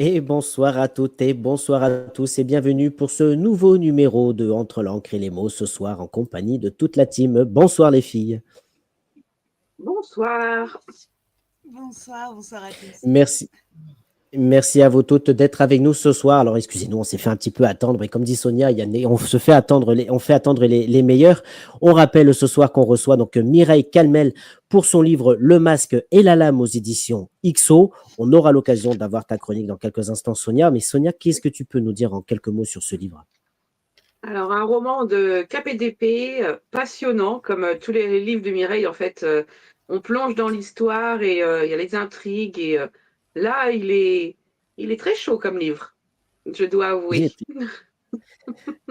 Et bonsoir à toutes et bonsoir à tous et bienvenue pour ce nouveau numéro de Entre l'encre et les mots ce soir en compagnie de toute la team. Bonsoir les filles. Bonsoir. Bonsoir, bonsoir à tous. Merci. Merci à vous toutes d'être avec nous ce soir. Alors, excusez-nous, on s'est fait un petit peu attendre. Et comme dit Sonia, on se fait attendre, on fait attendre les meilleurs. On rappelle ce soir qu'on reçoit donc Mireille Calmel pour son livre Le Masque et la Lame aux éditions XO. On aura l'occasion d'avoir ta chronique dans quelques instants, Sonia. Mais Sonia, qu'est-ce que tu peux nous dire en quelques mots sur ce livre? Alors, un roman de KPDP passionnant, comme tous les livres de Mireille, en fait. On plonge dans l'histoire et il y a les intrigues. Et là, il est très chaud comme livre, je dois avouer.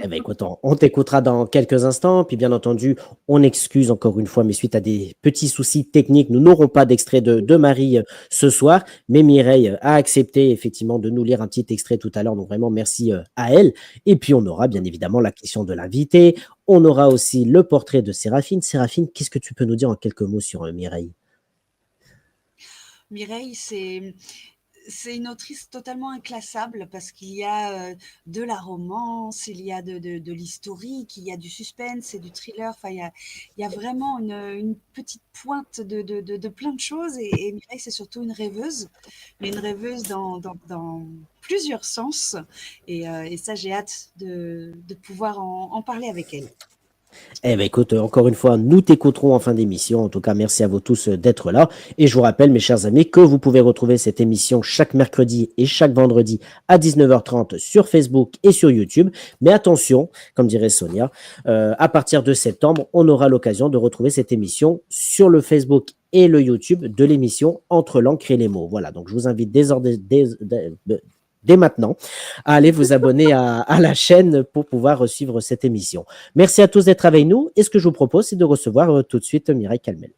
Eh ben, écoute, on t'écoutera dans quelques instants. Puis, bien entendu, on excuse encore une fois, mais suite à des petits soucis techniques, nous n'aurons pas d'extrait de Marie ce soir. Mais Mireille a accepté effectivement de nous lire un petit extrait tout à l'heure. Donc, vraiment, merci à elle. Et puis, on aura bien évidemment la question de l'invité. On aura aussi le portrait de Séraphine. Séraphine, qu'est-ce que tu peux nous dire en quelques mots sur Mireille? Mireille, c'est une autrice totalement inclassable parce qu'il y a de la romance, il y a de l'historique, il y a du suspense et du thriller. Enfin, il y a vraiment une petite pointe de plein de choses. Et Mireille, c'est surtout une rêveuse, mais une rêveuse dans plusieurs sens. Et ça, j'ai hâte de pouvoir en parler avec elle. Eh bien, écoute, encore une fois, nous t'écouterons en fin d'émission. En tout cas, merci à vous tous d'être là. Et je vous rappelle, mes chers amis, que vous pouvez retrouver cette émission chaque mercredi et chaque vendredi à 19h30 sur Facebook et sur YouTube. Mais attention, comme dirait Sonia, à partir de septembre, on aura l'occasion de retrouver cette émission sur le Facebook et le YouTube de l'émission Entre l'encre et les mots. Voilà, donc je vous invite dès maintenant à aller vous abonner à la chaîne pour pouvoir suivre cette émission. Merci à tous d'être avec nous et ce que je vous propose, c'est de recevoir tout de suite Mireille Calmel.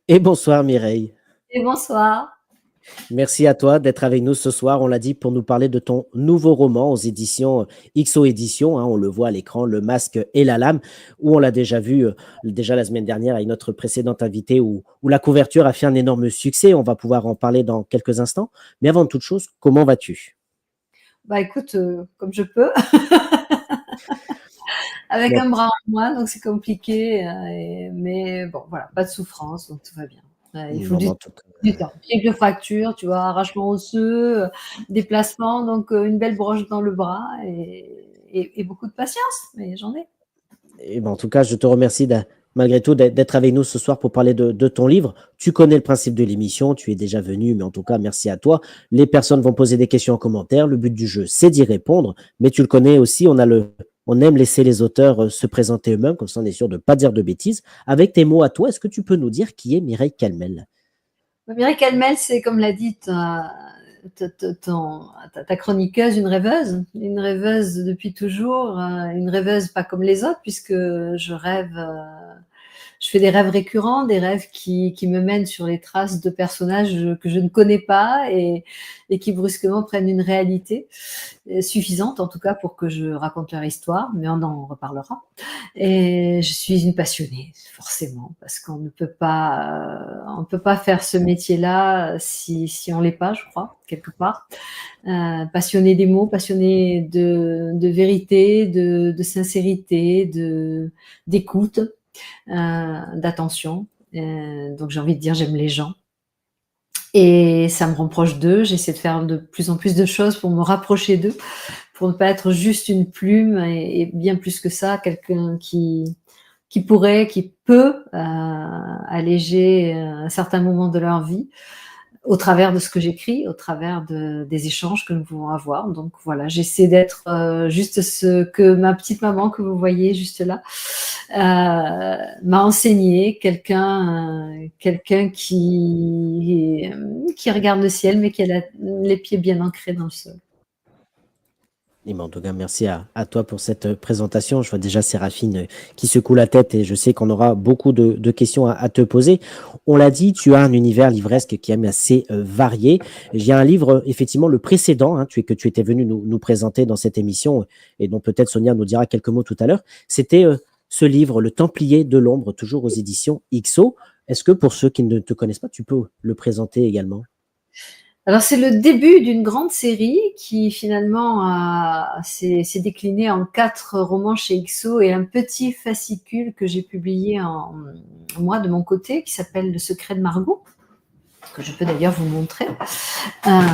Et bonsoir Mireille. Et bonsoir. Merci à toi d'être avec nous ce soir, on l'a dit, pour nous parler de ton nouveau roman aux éditions XO Éditions, hein, on le voit à l'écran, Le Masque et la Lame, où on l'a déjà vu déjà la semaine dernière avec notre précédente invitée, où la couverture a fait un énorme succès, on va pouvoir en parler dans quelques instants. Mais avant toute chose, comment vas-tu? Bah écoute, comme je peux, avec un bras en moins, donc c'est compliqué, mais bon, voilà, pas de souffrance, donc tout va bien. Il faut du temps. Quelques fractures, tu vois, arrachement osseux, déplacement, donc une belle broche dans le bras et beaucoup de patience, mais j'en ai. Et ben, en tout cas, je te remercie malgré tout d'être avec nous ce soir pour parler de ton livre. Tu connais le principe de l'émission, tu es déjà venu, mais en tout cas, merci à toi. Les personnes vont poser des questions en commentaire. Le but du jeu, c'est d'y répondre, mais tu le connais aussi, on aime laisser les auteurs se présenter eux-mêmes, comme ça on est sûr de ne pas dire de bêtises. Avec tes mots à toi, est-ce que tu peux nous dire qui est Mireille Calmel? Mireille Calmel, c'est comme l'a dit ta chroniqueuse, une rêveuse depuis toujours, une rêveuse pas comme les autres, puisque je rêve, je fais des rêves récurrents, des rêves qui me mènent sur les traces de personnages que je ne connais pas et qui brusquement prennent une réalité suffisante, en tout cas, pour que je raconte leur histoire, mais on en reparlera. Et je suis une passionnée, forcément, parce qu'on ne peut pas faire ce métier-là si on l'est pas, je crois, quelque part. Passionnée des mots, passionnée de vérité, de sincérité, d'écoute, d'attention. Donc j'ai envie de dire, j'aime les gens. Et ça me rend proche d'eux. J'essaie de faire de plus en plus de choses pour me rapprocher d'eux, pour ne pas être juste une plume et bien plus que ça, quelqu'un qui peut alléger un certain moment de leur vie au travers de ce que j'écris, au travers des échanges que nous pouvons avoir. Donc voilà, j'essaie d'être juste ce que ma petite maman que vous voyez juste là m'a enseigné, quelqu'un qui regarde le ciel mais qui a les pieds bien ancrés dans le sol. Et en tout cas, merci à toi pour cette présentation. Je vois déjà Séraphine qui secoue la tête et je sais qu'on aura beaucoup de questions à te poser. On l'a dit, tu as un univers livresque qui est assez varié. Il y a un livre, effectivement, le précédent, hein, que tu étais venu nous présenter dans cette émission et dont peut-être Sonia nous dira quelques mots tout à l'heure. C'était ce livre, Le Templier de l'Ombre, toujours aux éditions XO. Est-ce que pour ceux qui ne te connaissent pas, tu peux le présenter également? Alors, c'est le début d'une grande série qui finalement s'est déclinée en 4 romans chez XO et un petit fascicule que j'ai publié moi de mon côté qui s'appelle Le Secret de Margot, que je peux d'ailleurs vous montrer,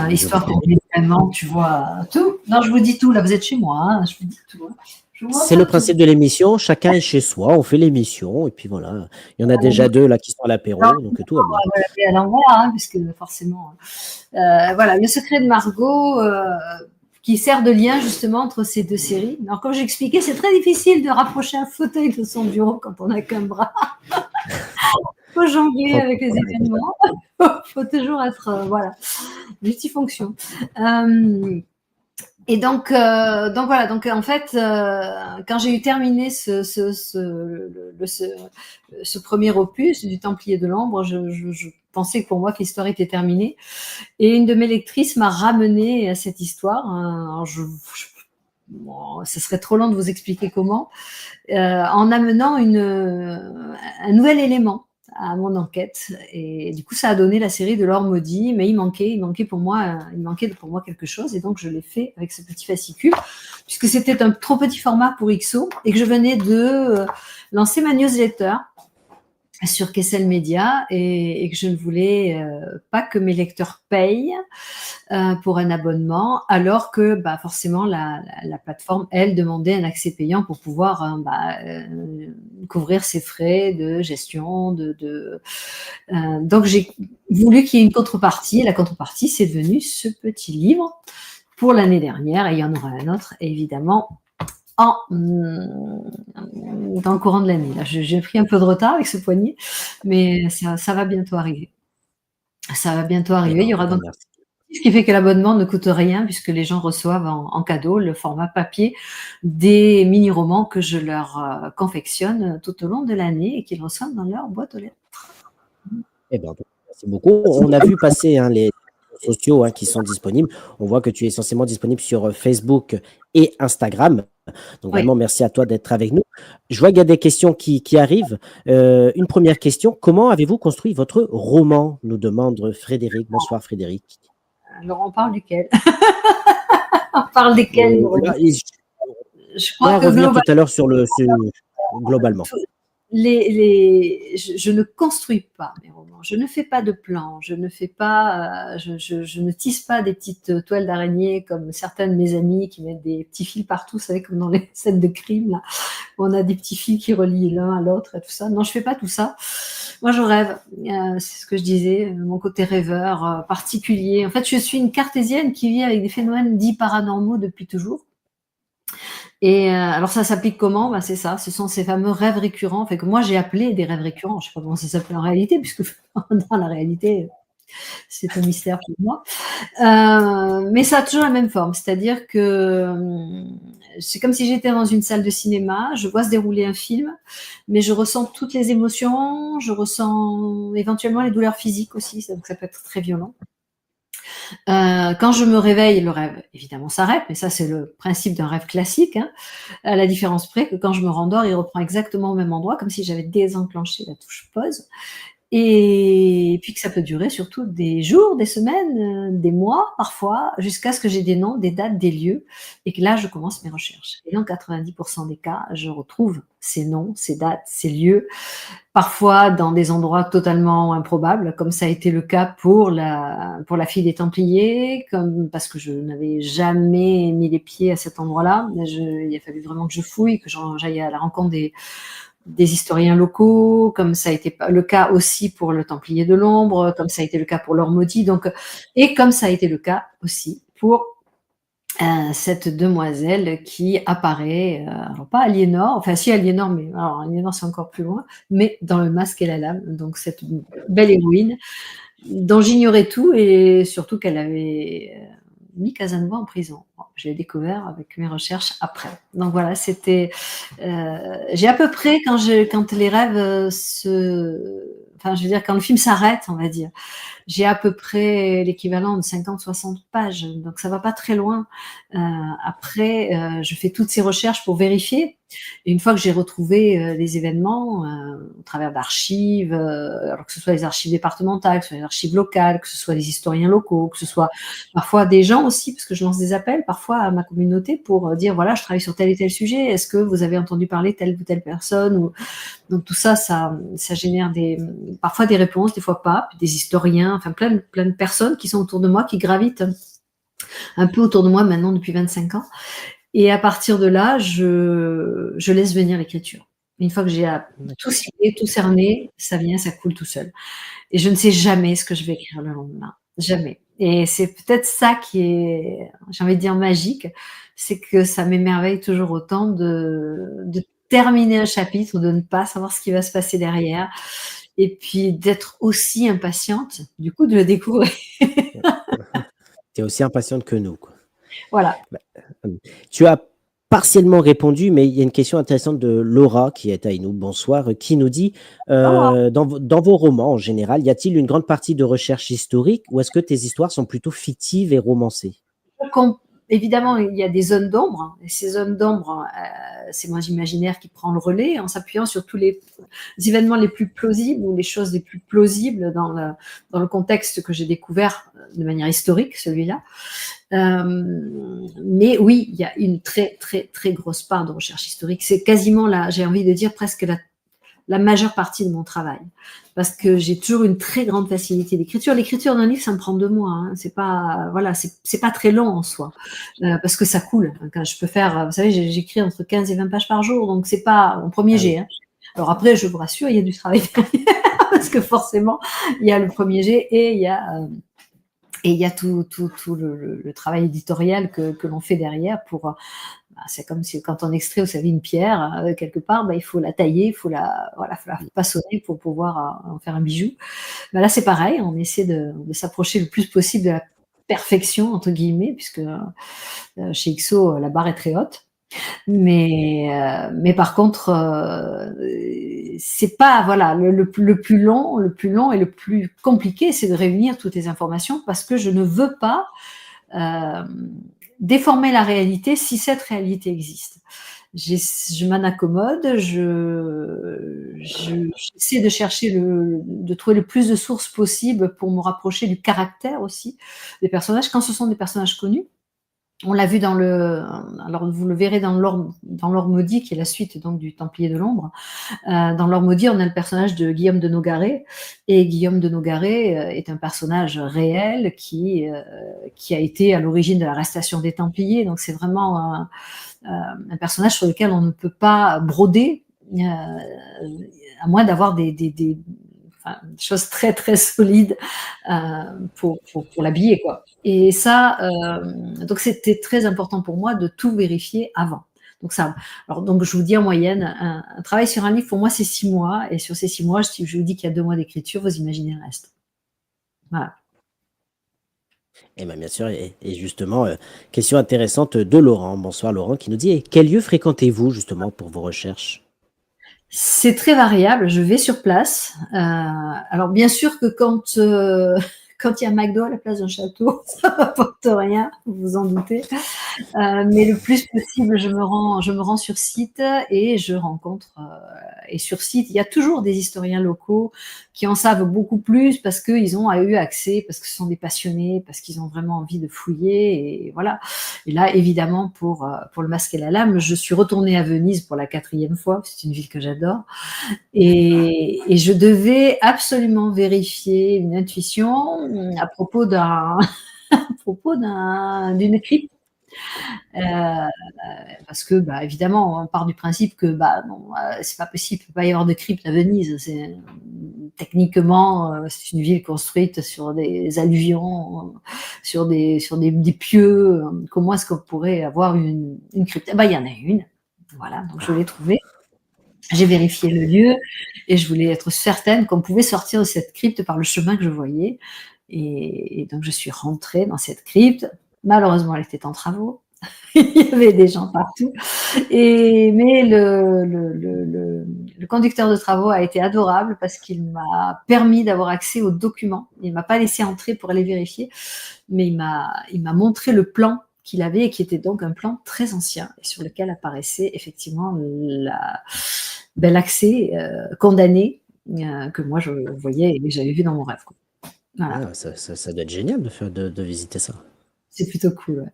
histoire que vraiment tu vois tout. Non, je vous dis tout, là vous êtes chez moi, hein, je vous dis tout. Hein. C'est le principe de l'émission, chacun est chez soi, on fait l'émission, et puis voilà. Il y en a déjà 2 là qui sont à l'apéro, donc tout va bien. On va l'appeler à l'envers, hein, puisque forcément. Voilà, Le Secret de Margot, qui sert de lien justement entre ces 2 séries. Alors, comme j'expliquais, c'est très difficile de rapprocher un fauteuil de son bureau quand on n'a qu'un bras. Faut jongler avec les événements. Faut toujours être, voilà, multifonction. Et donc voilà, donc en fait, quand j'ai eu terminé ce premier opus du Templier de l'Ombre, je pensais que pour moi que l'histoire était terminée. Et une de mes lectrices m'a ramenée à cette histoire. Alors bon, ce serait trop long de vous expliquer comment, en amenant un nouvel élément à mon enquête. Et du coup, ça a donné la série de l'Or maudit, mais il manquait pour moi quelque chose. Et donc, je l'ai fait avec ce petit fascicule, puisque c'était un trop petit format pour XO et que je venais de lancer ma newsletter sur Kessel Media et que je ne voulais pas que mes lecteurs payent pour un abonnement, alors que forcément la plateforme, elle, demandait un accès payant pour pouvoir couvrir ses frais de gestion. Donc j'ai voulu qu'il y ait une contrepartie, et la contrepartie, c'est devenu ce petit livre pour l'année dernière, et il y en aura un autre, évidemment, dans le courant de l'année. Là, j'ai pris un peu de retard avec ce poignet, mais ça va bientôt arriver. Ça va bientôt arriver. Il y aura donc ce qui fait que l'abonnement ne coûte rien, puisque les gens reçoivent en cadeau le format papier des mini-romans que je leur confectionne tout au long de l'année et qu'ils reçoivent dans leur boîte aux lettres. Eh bien, merci beaucoup. On a vu passer les réseaux sociaux qui sont disponibles. On voit que tu es essentiellement disponible sur Facebook et Instagram. Donc, vraiment, merci à toi d'être avec nous. Je vois qu'il y a des questions qui arrivent. Une première question, comment avez-vous construit votre roman, nous demande Frédéric. Bonsoir Frédéric. Alors, on parle duquel? On parle desquels? Je crois que revenir tout à l'heure sur globalement. Je ne construis pas mes romans, je ne fais pas de plan, je ne tisse pas des petites toiles d'araignée comme certains de mes amis qui mettent des petits fils partout, vous savez, comme dans les scènes de crime, là, où on a des petits fils qui relient l'un à l'autre et tout ça. Non, je fais pas tout ça. Moi, je rêve, c'est ce que je disais, mon côté rêveur particulier. En fait, je suis une cartésienne qui vit avec des phénomènes dits paranormaux depuis toujours. Et alors ça s'applique comment? C'est ça, ce sont ces fameux rêves récurrents, que moi j'ai appelé des rêves récurrents. Je ne sais pas comment ça s'appelle en réalité, puisque dans la réalité, c'est un mystère pour moi. Mais ça a toujours la même forme, c'est-à-dire que c'est comme si j'étais dans une salle de cinéma, je vois se dérouler un film, mais je ressens toutes les émotions, je ressens éventuellement les douleurs physiques aussi, donc ça peut être très violent. Quand je me réveille, le rêve, évidemment, s'arrête, mais ça, c'est le principe d'un rêve classique, à la différence près que quand je me rendors, il reprend exactement au même endroit, comme si j'avais désenclenché la touche pause. Et puis que ça peut durer surtout des jours, des semaines, des mois parfois, jusqu'à ce que j'ai des noms, des dates, des lieux, et que là, je commence mes recherches. Et dans 90% des cas, je retrouve ces noms, ces dates, ces lieux, parfois dans des endroits totalement improbables, comme ça a été le cas pour la fille des Templiers, parce que je n'avais jamais mis les pieds à cet endroit-là. Il a fallu vraiment que je fouille, que j'aille à la rencontre des historiens locaux, comme ça a été le cas aussi pour le Templier de l'Ombre, comme ça a été le cas pour l'Or maudit, et comme ça a été le cas aussi pour cette demoiselle qui apparaît, alors pas Aliénor, enfin si Aliénor, mais alors Aliénor c'est encore plus loin, mais dans Le Masque et la Lame, donc cette belle héroïne dont j'ignorais tout et surtout qu'elle avait mis Casanova en prison. Bon, je l'ai découvert avec mes recherches après. Donc voilà, c'était... j'ai à peu près, quand les rêves enfin, je veux dire, quand le film s'arrête, on va dire, j'ai à peu près l'équivalent de 50-60 pages, donc ça va pas très loin. Après, je fais toutes ces recherches pour vérifier Et une fois que j'ai retrouvé les événements au travers d'archives, alors que ce soit les archives départementales, que ce soit les archives locales, que ce soit les historiens locaux, que ce soit parfois des gens aussi, parce que je lance des appels parfois à ma communauté pour dire voilà, je travaille sur tel et tel sujet, est-ce que vous avez entendu parler de telle ou telle personne ou... Donc tout ça, ça génère parfois des réponses, des fois pas, puis des historiens, enfin plein de personnes qui sont autour de moi, qui gravitent un peu autour de moi maintenant depuis 25 ans. Et à partir de là, je laisse venir l'écriture. Une fois que j'ai tout ciblé, tout cerné, ça vient, ça coule tout seul. Et je ne sais jamais ce que je vais écrire le lendemain. Jamais. Et c'est peut-être ça qui est, j'ai envie de dire, magique, c'est que ça m'émerveille toujours autant de terminer un chapitre ou de ne pas savoir ce qui va se passer derrière. Et puis d'être aussi impatiente, du coup, de le découvrir. Tu es aussi impatiente que nous, quoi. Voilà. Tu as partiellement répondu, mais il y a une question intéressante de Laura qui est avec nous. Bonsoir, qui nous dit dans vos romans en général, y a-t-il une grande partie de recherche historique ou est-ce que tes histoires sont plutôt fictives et romancées? Évidemment, il y a des zones d'ombre. Et ces zones d'ombre, c'est mon imaginaire qui prend le relais en s'appuyant sur tous les événements les plus plausibles ou les choses les plus plausibles dans le contexte que j'ai découvert de manière historique, celui-là. Mais oui, il y a une très, très, très grosse part de recherche historique. C'est quasiment là, j'ai envie de dire presque la majeure partie de mon travail. Parce que j'ai toujours une très grande facilité d'écriture. L'écriture d'un livre, ça me prend 2 mois. Hein. C'est pas, voilà, c'est pas très long en soi. Parce que ça coule. Quand je peux faire, vous savez, j'écris entre 15 et 20 pages par jour. Donc c'est pas mon premier jet. Hein. Alors après, je vous rassure, il y a du travail derrière. Parce que forcément, il y a le premier jet et il y a tout le travail éditorial que l'on fait derrière pour... c'est comme si quand on extrait, vous savez, une pierre quelque part, il faut la tailler, il faut la façonner pour pouvoir en faire un bijou. Là, c'est pareil, on essaie de s'approcher le plus possible de la perfection, entre guillemets, puisque chez XO, la barre est très haute. Mais par contre, c'est pas, voilà, le plus long et le plus compliqué, c'est de réunir toutes les informations parce que je ne veux pas déformer la réalité si cette réalité existe. Je m'en accommode, j'essaie de chercher de trouver le plus de sources possibles pour me rapprocher du caractère aussi des personnages, quand ce sont des personnages connus. On l'a vu alors vous le verrez dans l'Or maudit, qui est la suite donc du Templier de l'ombre. Dans l'Or maudit, on a le personnage de Guillaume de Nogaret, et Guillaume de Nogaret est un personnage réel qui a été à l'origine de l'arrestation des Templiers. Donc c'est vraiment un personnage sur lequel on ne peut pas broder, à moins d'avoir des choses très très solides pour l'habiller, quoi. Et ça, donc c'était très important pour moi de tout vérifier avant. Donc je vous dis en moyenne, un travail sur un livre pour moi c'est 6 mois, et sur ces 6 mois, je vous dis qu'il y a 2 mois d'écriture, vous imaginez le reste. Voilà. Et bien sûr, et justement, question intéressante de Laurent. Bonsoir Laurent, qui nous dit quel lieu fréquentez-vous justement pour vos recherches? C'est très variable, je vais sur place. Alors bien sûr que quand il y a McDo à la place d'un château, ça n'apporte rien, vous vous en doutez. Mais le plus possible, je me rends sur site et je rencontre. Et sur site, il y a toujours des historiens locaux qui en savent beaucoup plus parce qu'ils ont eu accès, parce que ce sont des passionnés, parce qu'ils ont vraiment envie de fouiller. Et voilà. Et là, évidemment, pour le Masque et la Lame, je suis retournée à Venise pour la 4e fois. C'est une ville que j'adore. Et je devais absolument vérifier une intuition à propos d'une crypte. Parce que, évidemment, on part du principe que, non, c'est pas possible, il peut pas y avoir de crypte à Venise. Techniquement, c'est une ville construite sur des alluvions, sur des pieux. Comment est-ce qu'on pourrait avoir une crypte? Il y en a une. Voilà, donc je l'ai trouvée. J'ai vérifié le lieu et je voulais être certaine qu'on pouvait sortir de cette crypte par le chemin que je voyais. Et donc, je suis rentrée dans cette crypte. Malheureusement, elle était en travaux. Il y avait des gens partout. Mais le conducteur de travaux a été adorable parce qu'il m'a permis d'avoir accès aux documents. Il ne m'a pas laissé entrer pour aller vérifier, mais il m'a montré le plan qu'il avait et qui était donc un plan très ancien et sur lequel apparaissait effectivement l'accès condamné que moi je voyais et que j'avais vu dans mon rêve, quoi. Voilà, Ah, ça doit être génial de visiter ça. c'est plutôt cool, ouais.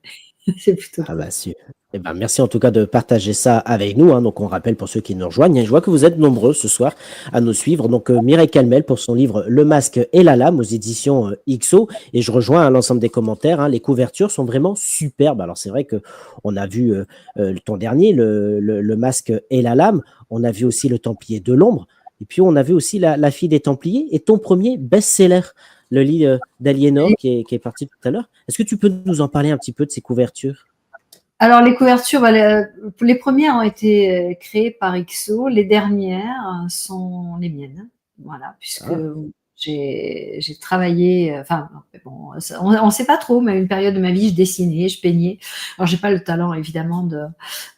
C'est plutôt Ah cool. bah su eh ben, merci en tout cas de partager ça avec nous, hein. Donc on rappelle pour ceux qui nous rejoignent, hein, je vois que vous êtes nombreux ce soir à nous suivre. Donc Mireille Calmel pour son livre Le masque et la lame aux éditions XO. Et je rejoins, hein, l'ensemble des commentaires, hein. Les couvertures sont vraiment superbes. Alors c'est vrai que on a vu ton dernier, le masque et la lame. On a vu aussi Le Templier de l'ombre. Et puis on a vu aussi la fille des Templiers et ton premier best-seller, le livre d'Aliénor qui est parti tout à l'heure. Est-ce que tu peux nous en parler un petit peu de ces couvertures? Alors les couvertures, les premières ont été créées par XO, les dernières sont les miennes. Voilà, puisque Ah, j'ai travaillé, enfin bon, on ne sait pas trop, mais à une période de ma vie, je dessinais, je peignais. Alors j'ai pas le talent évidemment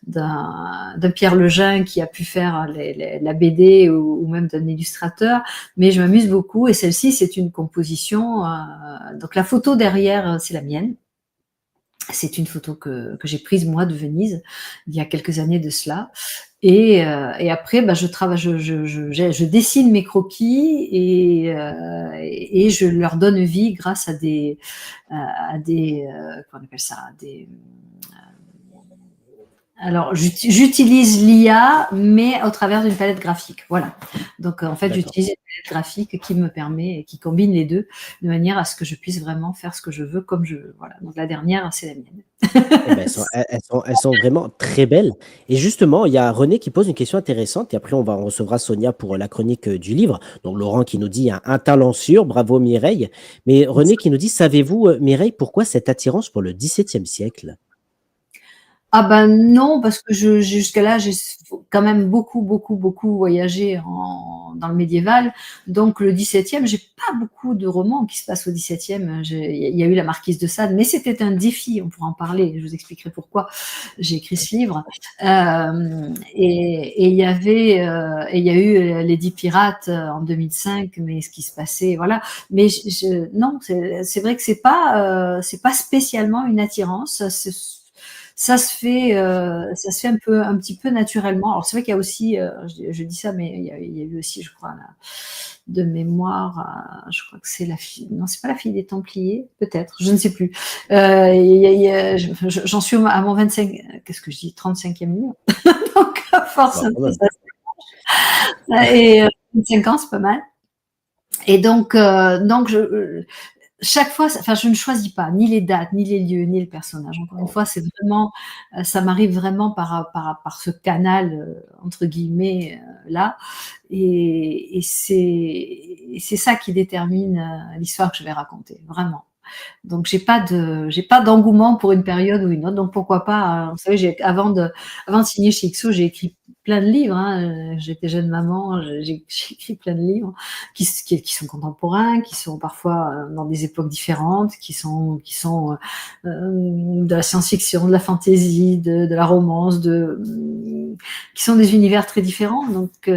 d'un Pierre Lejeune qui a pu faire la BD ou même d'un illustrateur, mais je m'amuse beaucoup et celle-ci c'est une composition. Donc la photo derrière, c'est la mienne. C'est une photo que j'ai prise moi de Venise il y a quelques années de cela. Et après, je dessine mes croquis et je leur donne vie grâce à des comment on appelle ça, alors, j'utilise l'IA, mais au travers d'une palette graphique. Voilà. Donc, en fait, d'accord. j'utilise une palette graphique qui me permet et qui combine les deux de manière à ce que je puisse vraiment faire ce que je veux comme je veux. Voilà. Donc, la dernière, c'est la mienne. Eh ben, elles sont vraiment très belles. Et justement, il y a René qui pose une question intéressante. Et après, on recevra Sonia pour la chronique du livre. Donc, Laurent qui nous dit un talent sûr. Bravo Mireille. Mais René qui nous dit, savez-vous, Mireille, pourquoi cette attirance pour le XVIIe siècle? Ah ben non, parce que jusqu'à là, j'ai quand même beaucoup voyagé dans le médiéval. Donc le XVIIe, j'ai pas beaucoup de romans qui se passent au XVIIe. Il y a eu La Marquise de Sade, mais c'était un défi, on pourra en parler, je vous expliquerai pourquoi j'ai écrit ce livre. Et il y a eu Les 10 pirates en 2005, mais ce qui se passait, voilà. Mais non, c'est vrai que c'est pas spécialement une attirance. Ça se fait un petit peu naturellement. Alors c'est vrai qu'il y a aussi, je dis ça, mais il y a eu aussi, je crois, de mémoire, je crois que c'est la fille, non, c'est pas la fille des Templiers, peut-être, je ne sais plus. J'en suis à mon 25, qu'est-ce que je dis, 35e livre. Donc à force, Bon, un quand peu, même. ça. Et 25 ans, c'est pas mal. Et donc chaque fois, enfin, je ne choisis pas ni les dates, ni les lieux, ni le personnage. Encore une fois, c'est vraiment, ça m'arrive vraiment par ce canal entre guillemets là, et c'est ça qui détermine l'histoire que je vais raconter, vraiment. Donc j'ai pas d'engouement pour une période ou une autre. Donc pourquoi pas, vous savez, avant de signer chez XO, j'ai écrit plein de livres, hein. J'étais jeune maman, j'ai écrit plein de livres qui sont contemporains, qui sont parfois dans des époques différentes, qui sont de la science-fiction, de la fantasy, de la romance, qui sont des univers très différents. Donc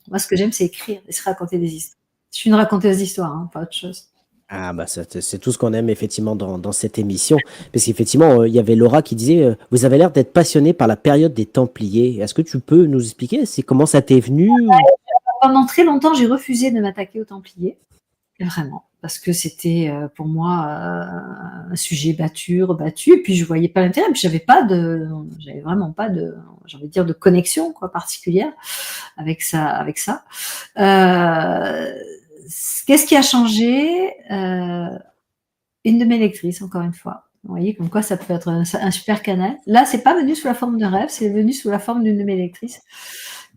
moi ce que j'aime c'est écrire et se raconter des histoires. Je suis une raconteuse d'histoires, hein, pas autre chose. Ah bah c'est tout ce qu'on aime effectivement dans cette émission. Parce qu'effectivement, il y avait Laura qui disait, vous avez l'air d'être passionné par la période des Templiers. Est-ce que tu peux nous expliquer comment ça t'est venu? Pendant très longtemps, j'ai refusé de m'attaquer aux Templiers, vraiment, parce que c'était pour moi un sujet battu, rebattu, et puis je voyais pas l'intérêt, puis j'avais vraiment pas de, j'ai envie de dire, de connexion quoi particulière avec ça. Qu'est-ce qui a changé? Une de mes lectrices, encore une fois. Vous voyez, comme quoi ça peut être un super canal. Là, c'est pas venu sous la forme d'un rêve, c'est venu sous la forme d'une de mes lectrices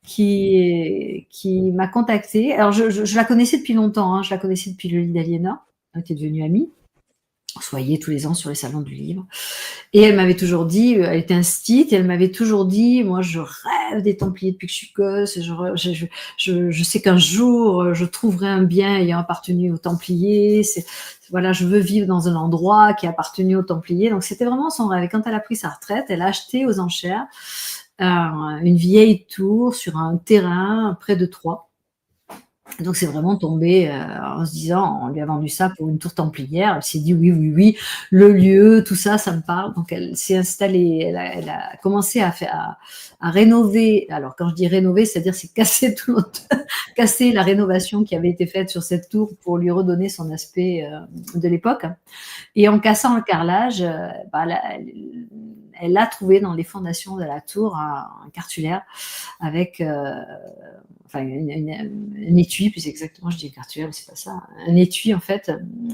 qui m'a contactée. Alors, je la connaissais depuis longtemps, hein, je la connaissais depuis le lit d'Aliénor, on était devenus amis. On se voyait tous les ans sur les salons du livre. Et elle m'avait toujours dit, elle était instite, et elle m'avait toujours dit, moi je rêve des Templiers depuis que je suis gosse, je sais qu'un jour je trouverai un bien ayant appartenu aux Templiers, voilà, je veux vivre dans un endroit qui a appartenu aux Templiers. Donc c'était vraiment son rêve. Et quand elle a pris sa retraite, elle a acheté aux enchères une vieille tour sur un terrain près de Troyes. Donc c'est vraiment tombé en se disant, on lui a vendu ça pour une tour templière. Elle s'est dit oui, le lieu, tout ça, ça me parle. Donc elle s'est installée, elle a commencé à rénover. Alors quand je dis rénover, c'est-à-dire c'est casser casser la rénovation qui avait été faite sur cette tour pour lui redonner son aspect de l'époque. Et en cassant le carrelage, elle a trouvé dans les fondations de la tour un cartulaire avec un étui, plus exactement, je dis cartulaire, mais c'est pas ça, un étui en fait,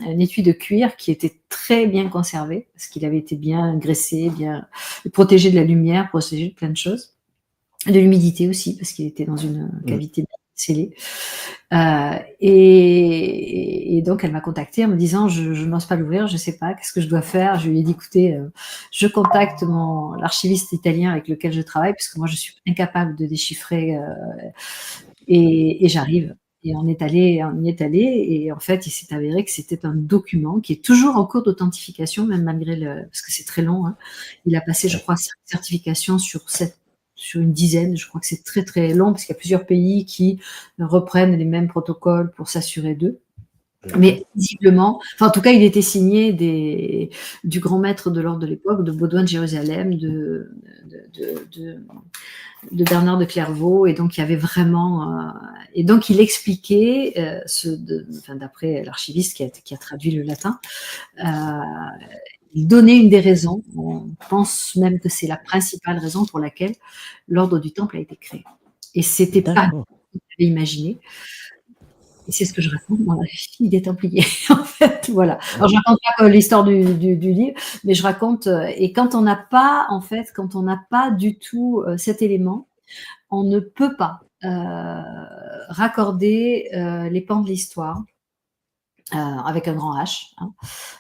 un étui de cuir qui était très bien conservé parce qu'il avait été bien graissé, bien protégé de la lumière, protégé de plein de choses, de l'humidité aussi parce qu'il était dans une cavité bien scellée. Et donc elle m'a contactée en me disant je n'ose pas l'ouvrir, je sais pas, qu'est-ce que je dois faire. Je lui ai dit écoutez, je contacte l'archiviste italien avec lequel je travaille parce que moi je suis incapable de déchiffrer et j'arrive. Et on y est allé, et en fait, il s'est avéré que c'était un document qui est toujours en cours d'authentification, même malgré parce que c'est très long. Hein. Il a passé, je crois, 5 certifications sur une dizaine. Je crois que c'est très très long parce qu'il y a plusieurs pays qui reprennent les mêmes protocoles pour s'assurer d'eux. Mais visiblement, en tout cas, il était signé du grand maître de l'ordre de l'époque, de Baudouin de Jérusalem, de Bernard de Clairvaux, et donc il y avait vraiment, et donc il expliquait, d'après l'archiviste qui a traduit le latin, il donnait une des raisons. On pense même que c'est la principale raison pour laquelle l'ordre du Temple a été créé. Et c'était pas ce qu'on avait imaginé. Et c'est ce que je raconte dans La fille des Templiers, en fait, voilà. Alors, je raconte pas l'histoire du livre, mais je raconte, et quand on n'a pas du tout cet élément, on ne peut pas raccorder les pans de l'histoire avec un grand H. Hein.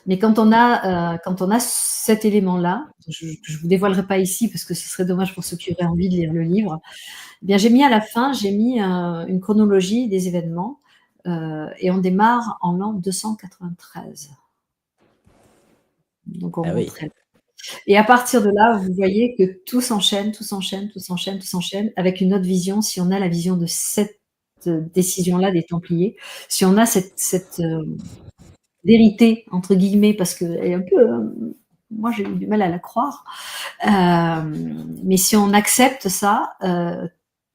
Mais quand on a cet élément-là, je vous dévoilerai pas ici parce que ce serait dommage pour ceux qui auraient envie de lire le livre. Eh bien, j'ai mis à la fin, une chronologie des événements. Et on démarre en l'an 293. Donc on monte très. Et à partir de là, vous voyez que tout s'enchaîne avec une autre vision. Si on a la vision de cette décision-là des Templiers, si on a cette vérité entre guillemets, parce qu'elle est un peu, moi j'ai eu du mal à la croire, mais si on accepte ça,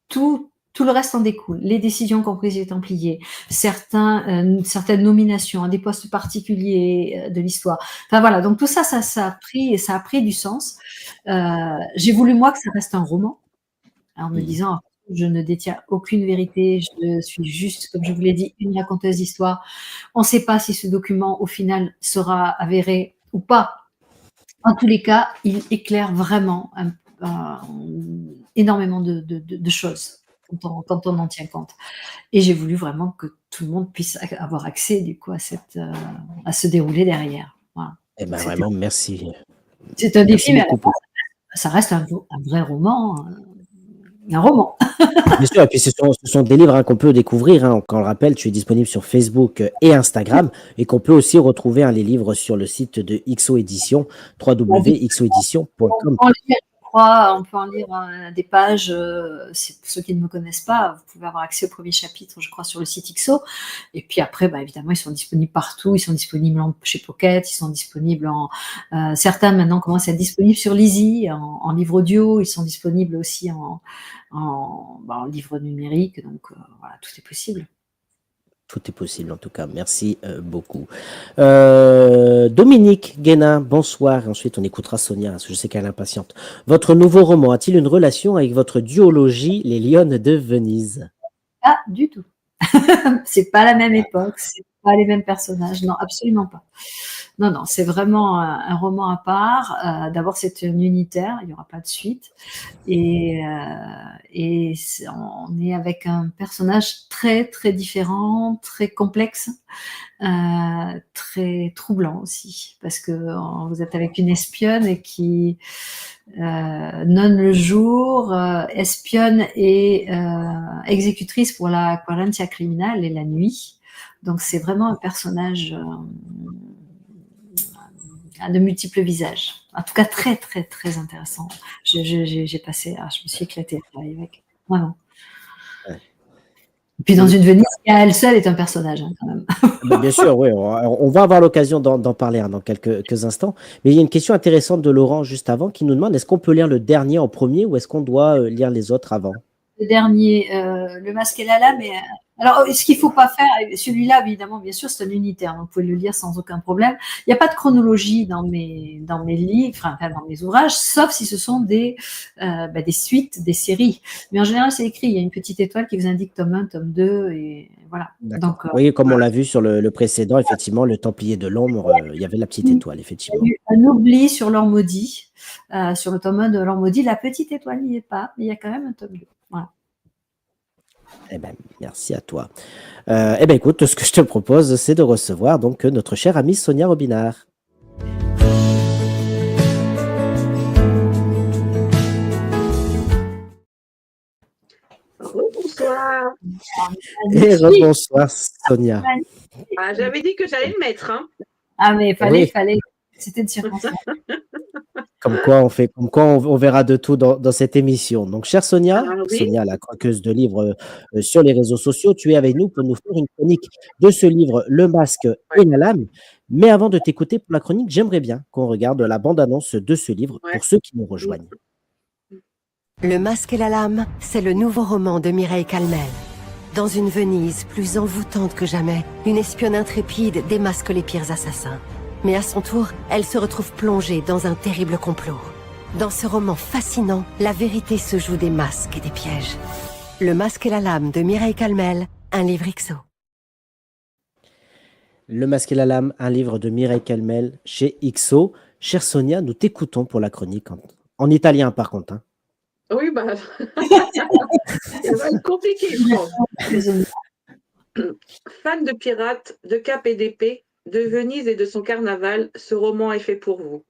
tout le reste en découle. Les décisions qu'ont prises les Templiers, certaines nominations à des postes particuliers de l'histoire. Enfin voilà, donc tout ça a pris du sens. J'ai voulu moi que ça reste un roman, en me disant je ne détiens aucune vérité, je suis juste, comme je vous l'ai dit, une raconteuse d'histoire. On ne sait pas si ce document au final sera avéré ou pas. En tous les cas, il éclaire vraiment énormément de choses. Quand on en tient compte. Et j'ai voulu vraiment que tout le monde puisse avoir accès du coup à ce déroulé derrière. Voilà. Eh ben vraiment, merci. C'est un défi, mais ça reste un vrai roman. Un roman. Bien sûr, et puis ce sont des livres qu'on peut découvrir. Hein. Quand on le rappelle, tu es disponible sur Facebook et Instagram, et qu'on peut aussi retrouver les livres sur le site de XO Édition, www.xoedition.com. On peut en lire des pages. Pour ceux qui ne me connaissent pas, vous pouvez avoir accès au premier chapitre, je crois, sur le site XO. Et puis après, évidemment, ils sont disponibles partout. Ils sont disponibles chez Pocket. Ils sont disponibles certains maintenant commencent à être disponibles sur Lizzy, en livre audio. Ils sont disponibles aussi en livre numérique. Donc voilà, tout est possible. Tout est possible en tout cas. Merci beaucoup. Dominique Guénin, bonsoir. Ensuite, on écoutera Sonia, parce que je sais qu'elle est impatiente. Votre nouveau roman a-t-il une relation avec votre duologie Les Lionnes de Venise? Pas du tout. C'est pas la même époque, c'est pas les mêmes personnages. Non, absolument pas. Non, c'est vraiment un roman à part. D'abord, c'est un unitaire, il n'y aura pas de suite. Et on est avec un personnage très, très différent, très complexe, très troublant aussi, parce que vous êtes avec une espionne qui nonne le jour, espionne et exécutrice pour la Quarentia Criminale et la nuit. Donc c'est vraiment un personnage de multiples visages. En tout cas, très, très, très intéressant. J'ai passé, je me suis éclatée à travailler avec. Vraiment. Et puis dans une Venise qui à elle seule est un personnage hein, quand même. Ben, bien sûr, oui, on va avoir l'occasion d'en parler dans quelques instants. Mais il y a une question intéressante de Laurent juste avant qui nous demande est-ce qu'on peut lire le dernier en premier ou est-ce qu'on doit lire les autres avant? Le dernier, le masque et la lame. Alors, ce qu'il ne faut pas faire, celui-là, évidemment, bien sûr, c'est un unitaire, donc vous pouvez le lire sans aucun problème. Il n'y a pas de chronologie dans mes livres, enfin, dans mes ouvrages, sauf si ce sont des suites, des séries. Mais en général, c'est écrit. Il y a une petite étoile qui vous indique tome 1, tome 2, et voilà. D'accord. Donc, Oui, comme on l'a vu sur le précédent, effectivement, le Templier de l'ombre, il y avait la petite étoile, il y effectivement. a eu un oubli sur l'or maudit, sur le tome 1 de l'or maudit. La petite étoile n'y est pas, mais il y a quand même un tome 2. Voilà. Eh ben, merci à toi. Eh ben, écoute, ce que je te propose, c'est de recevoir donc notre chère amie Sonia Robinard. Bonsoir. Et rebonsoir, Sonia. Ah, j'avais dit que j'allais le mettre. Hein. Ah, mais Oui. fallait. C'était de circonstance. Comme quoi, on verra de tout dans cette émission. Donc, chère Sonia, Ah, oui. Sonia, la croqueuse de livres sur les réseaux sociaux, tu es avec nous pour nous faire une chronique de ce livre, Le Masque et la Lame. Mais avant de t'écouter pour la chronique, j'aimerais bien qu'on regarde la bande-annonce de ce livre Ouais. pour ceux qui nous rejoignent. Le Masque et la Lame, c'est le nouveau roman de Mireille Calmel. Dans une Venise plus envoûtante que jamais, une espionne intrépide démasque les pires assassins. Mais à son tour, elle se retrouve plongée dans un terrible complot. Dans ce roman fascinant, la vérité se joue des masques et des pièges. Le Masque et la Lame de Mireille Calmel, un livre XO. Le Masque et la Lame, un livre de Mireille Calmel chez XO. Chère Sonia, nous t'écoutons pour la chronique en italien par contre. Hein. Oui, bah, ça va être compliqué, je pense. Fan de pirates, de cap et d'épée, de Venise et de son carnaval, ce roman est fait pour vous.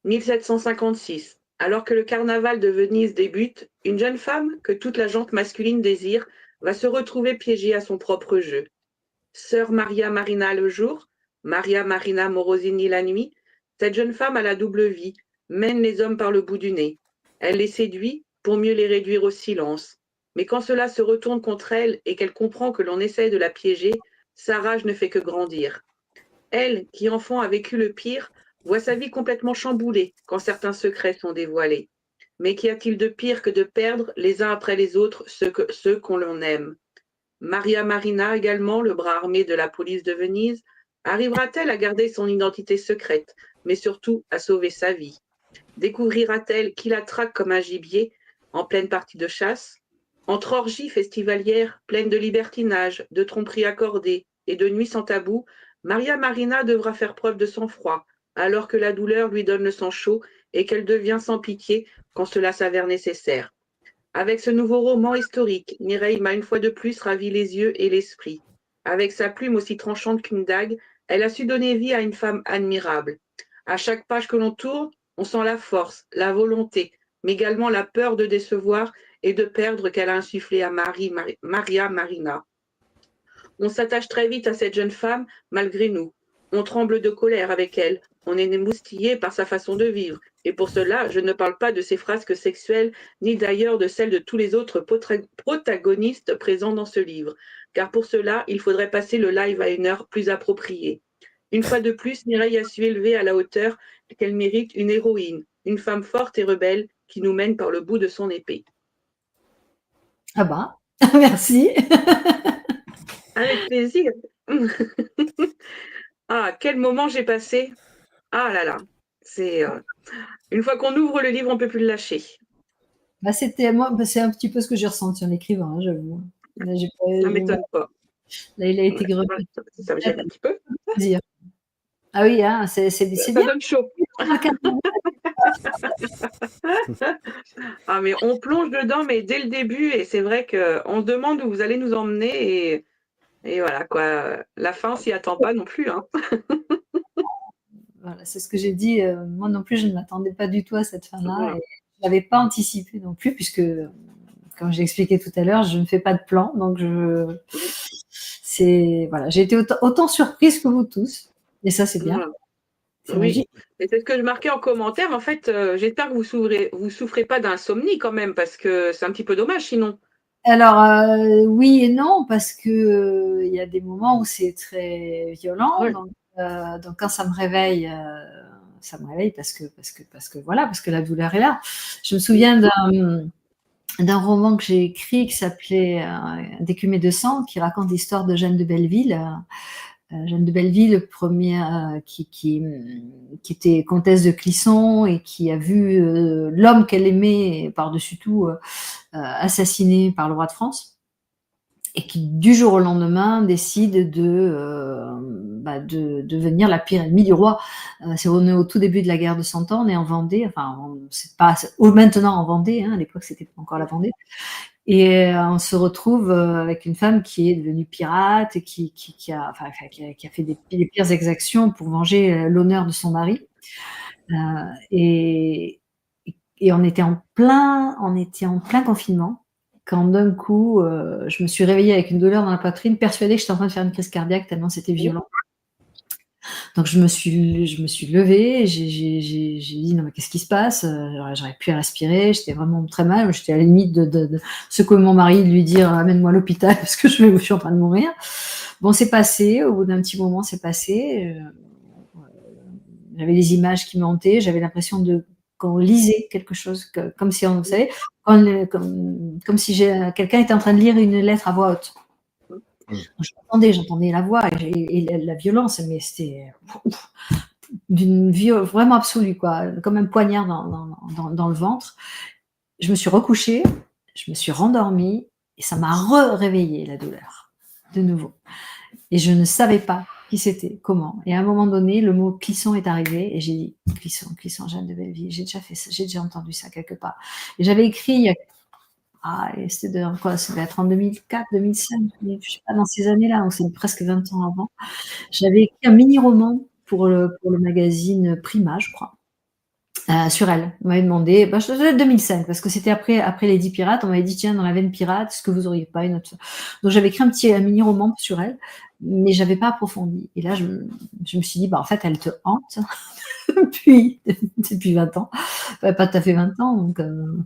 1756. Alors que le carnaval de Venise débute, une jeune femme, que toute la gente masculine désire, va se retrouver piégée à son propre jeu. Sœur Maria Marina le jour, Maria Marina Morosini la nuit, cette jeune femme a la double vie, mène les hommes par le bout du nez. Elle les séduit pour mieux les réduire au silence. Mais quand cela se retourne contre elle et qu'elle comprend que l'on essaye de la piéger, sa rage ne fait que grandir. Elle, qui enfant a vécu le pire, voit sa vie complètement chamboulée quand certains secrets sont dévoilés. Mais qu'y a-t-il de pire que de perdre, les uns après les autres, ceux qu'on l'on aime? Maria Marina également, le bras armé de la police de Venise, arrivera-t-elle à garder son identité secrète, mais surtout à sauver sa vie? Découvrira-t-elle qui la traque comme un gibier en pleine partie de chasse? Entre orgies festivalières pleines de libertinage, de tromperies accordées et de nuits sans tabou, Maria Marina devra faire preuve de sang-froid, alors que la douleur lui donne le sang chaud et qu'elle devient sans pitié quand cela s'avère nécessaire. Avec ce nouveau roman historique, Mireille m'a une fois de plus ravi les yeux et l'esprit. Avec sa plume aussi tranchante qu'une dague, elle a su donner vie à une femme admirable. À chaque page que l'on tourne, on sent la force, la volonté, mais également la peur de décevoir et de perdre qu'elle a insufflé à Maria Marina. On s'attache très vite à cette jeune femme, malgré nous. On tremble de colère avec elle. On est émoustillé par sa façon de vivre. Et pour cela, je ne parle pas de ses frasques sexuelles, ni d'ailleurs de celles de tous les autres protagonistes présents dans ce livre. Car pour cela, il faudrait passer le live à une heure plus appropriée. Une fois de plus, Mireille a su élever à la hauteur qu'elle mérite une héroïne, une femme forte et rebelle qui nous mène par le bout de son épée. Ah bah, merci. Avec plaisir. Ah, quel moment j'ai passé. Ah là là. C'est une fois qu'on ouvre le livre, on ne peut plus le lâcher. Bah, c'est un petit peu ce que j'ai ressenti en écrivant, hein, j'avoue. Là, Ça ne m'étonne pas. Là, il a été grepé. Ça me gêne un petit peu. Plaisir. Ah oui, hein, c'est Ça bien. donne chaud. Ah, mais on plonge dedans, mais dès le début, et c'est vrai qu'on se demande où vous allez nous emmener, et voilà, quoi. La fin, on s'y attend pas non plus. Hein. Voilà, c'est ce que j'ai dit. Moi non plus, je ne m'attendais pas du tout à cette fin-là. Voilà. Et je ne l'avais pas anticipé non plus, puisque, comme j'ai expliqué tout à l'heure, je ne fais pas de plan. Donc, voilà, j'ai été autant surprise que vous tous. Et ça, c'est bien. Voilà. C'est Oui, magique. et c'est ce que je marquais en commentaire. En fait, j'espère que vous souffrez pas d'insomnie quand même, parce que c'est un petit peu dommage sinon. Alors, oui et non, parce que il y a des moments où c'est très violent. Ouais. Donc quand ça me réveille parce que voilà, parce que la douleur est là. Je me souviens d'un roman que j'ai écrit qui s'appelait D'écume et de sang, qui raconte l'histoire de Jeanne de Belleville. Jeanne de Belleville, première, qui était comtesse de Clisson et qui a vu l'homme qu'elle aimait par-dessus tout assassiné par le roi de France, et qui du jour au lendemain décide de devenir la pire ennemie du roi. On est au tout début de la guerre de Cent Ans, on est en Vendée, enfin c'est pas maintenant en Vendée, hein, à l'époque c'était pas encore la Vendée, et on se retrouve avec une femme qui est devenue pirate et qui a fait les pires exactions pour venger l'honneur de son mari. Et on était en plein confinement, quand d'un coup, je me suis réveillée avec une douleur dans la poitrine, persuadée que j'étais en train de faire une crise cardiaque tellement c'était violent. Donc je me suis levée, j'ai dit non mais qu'est-ce qui se passe? J'arrivais plus à respirer, j'étais vraiment très mal, j'étais à la limite de secouer mon mari, de lui dire amène-moi à l'hôpital parce que je suis en train de mourir. Bon, c'est passé, au bout d'un petit moment c'est passé. J'avais des images qui me hantaient, j'avais l'impression qu'on lisait quelque chose, comme si on, vous savez, comme si quelqu'un était en train de lire une lettre à voix haute. J'entendais la voix et la violence, mais c'était d'une violence vraiment absolue, quoi, comme un poignard dans le ventre. Je me suis recouchée, je me suis rendormie et ça m'a réveillée la douleur, de nouveau. Et je ne savais pas qui c'était, comment. Et à un moment donné, le mot Clisson est arrivé et j'ai dit Clisson, Jeanne de Belleville. J'ai déjà fait ça, j'ai déjà entendu ça quelque part. Et j'avais écrit c'était quoi, ça devait être en 2004, 2005, je sais pas, dans ces années-là, donc c'est presque 20 ans avant. J'avais écrit un mini-roman pour le magazine Prima, je crois. Sur elle. On m'avait demandé, je devais être 2005, parce que c'était après les 10 pirates, on m'avait dit, tiens, dans la veine pirate, est-ce que vous auriez pas une autre... Donc j'avais écrit un mini-roman sur elle, mais j'avais pas approfondi. Et là, je me suis dit, en fait, elle te hante depuis 20 ans. Pas tout à fait 20 ans, donc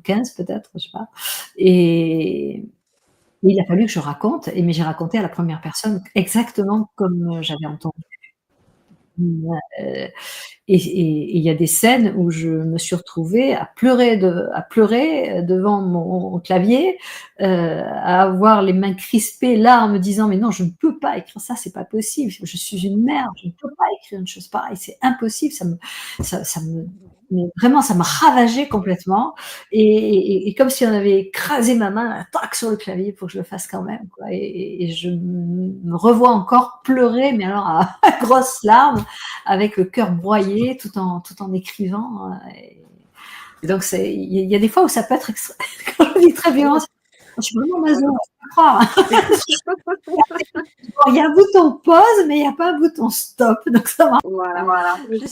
15 peut-être, je sais pas. Et il a fallu que je raconte, mais j'ai raconté à la première personne exactement comme j'avais entendu. Et il y a des scènes où je me suis retrouvée à pleurer devant mon clavier, à avoir les mains crispées, là, en me disant: «Mais non, je ne peux pas écrire ça, c'est pas possible. Je suis une mère, je ne peux pas écrire une chose pareille, c'est impossible». Mais vraiment, ça m'a ravagée complètement, et comme si on avait écrasé ma main, tac, sur le clavier pour que je le fasse quand même, quoi. Et je me revois encore pleurer, mais alors à grosses larmes, avec le cœur broyé, tout en écrivant. Et donc il y a des fois où ça peut être quand je dis très violent, je suis vraiment maso, je peux croire. Il y a un bouton pause, mais il n'y a pas un bouton stop, donc ça marche. Voilà. Je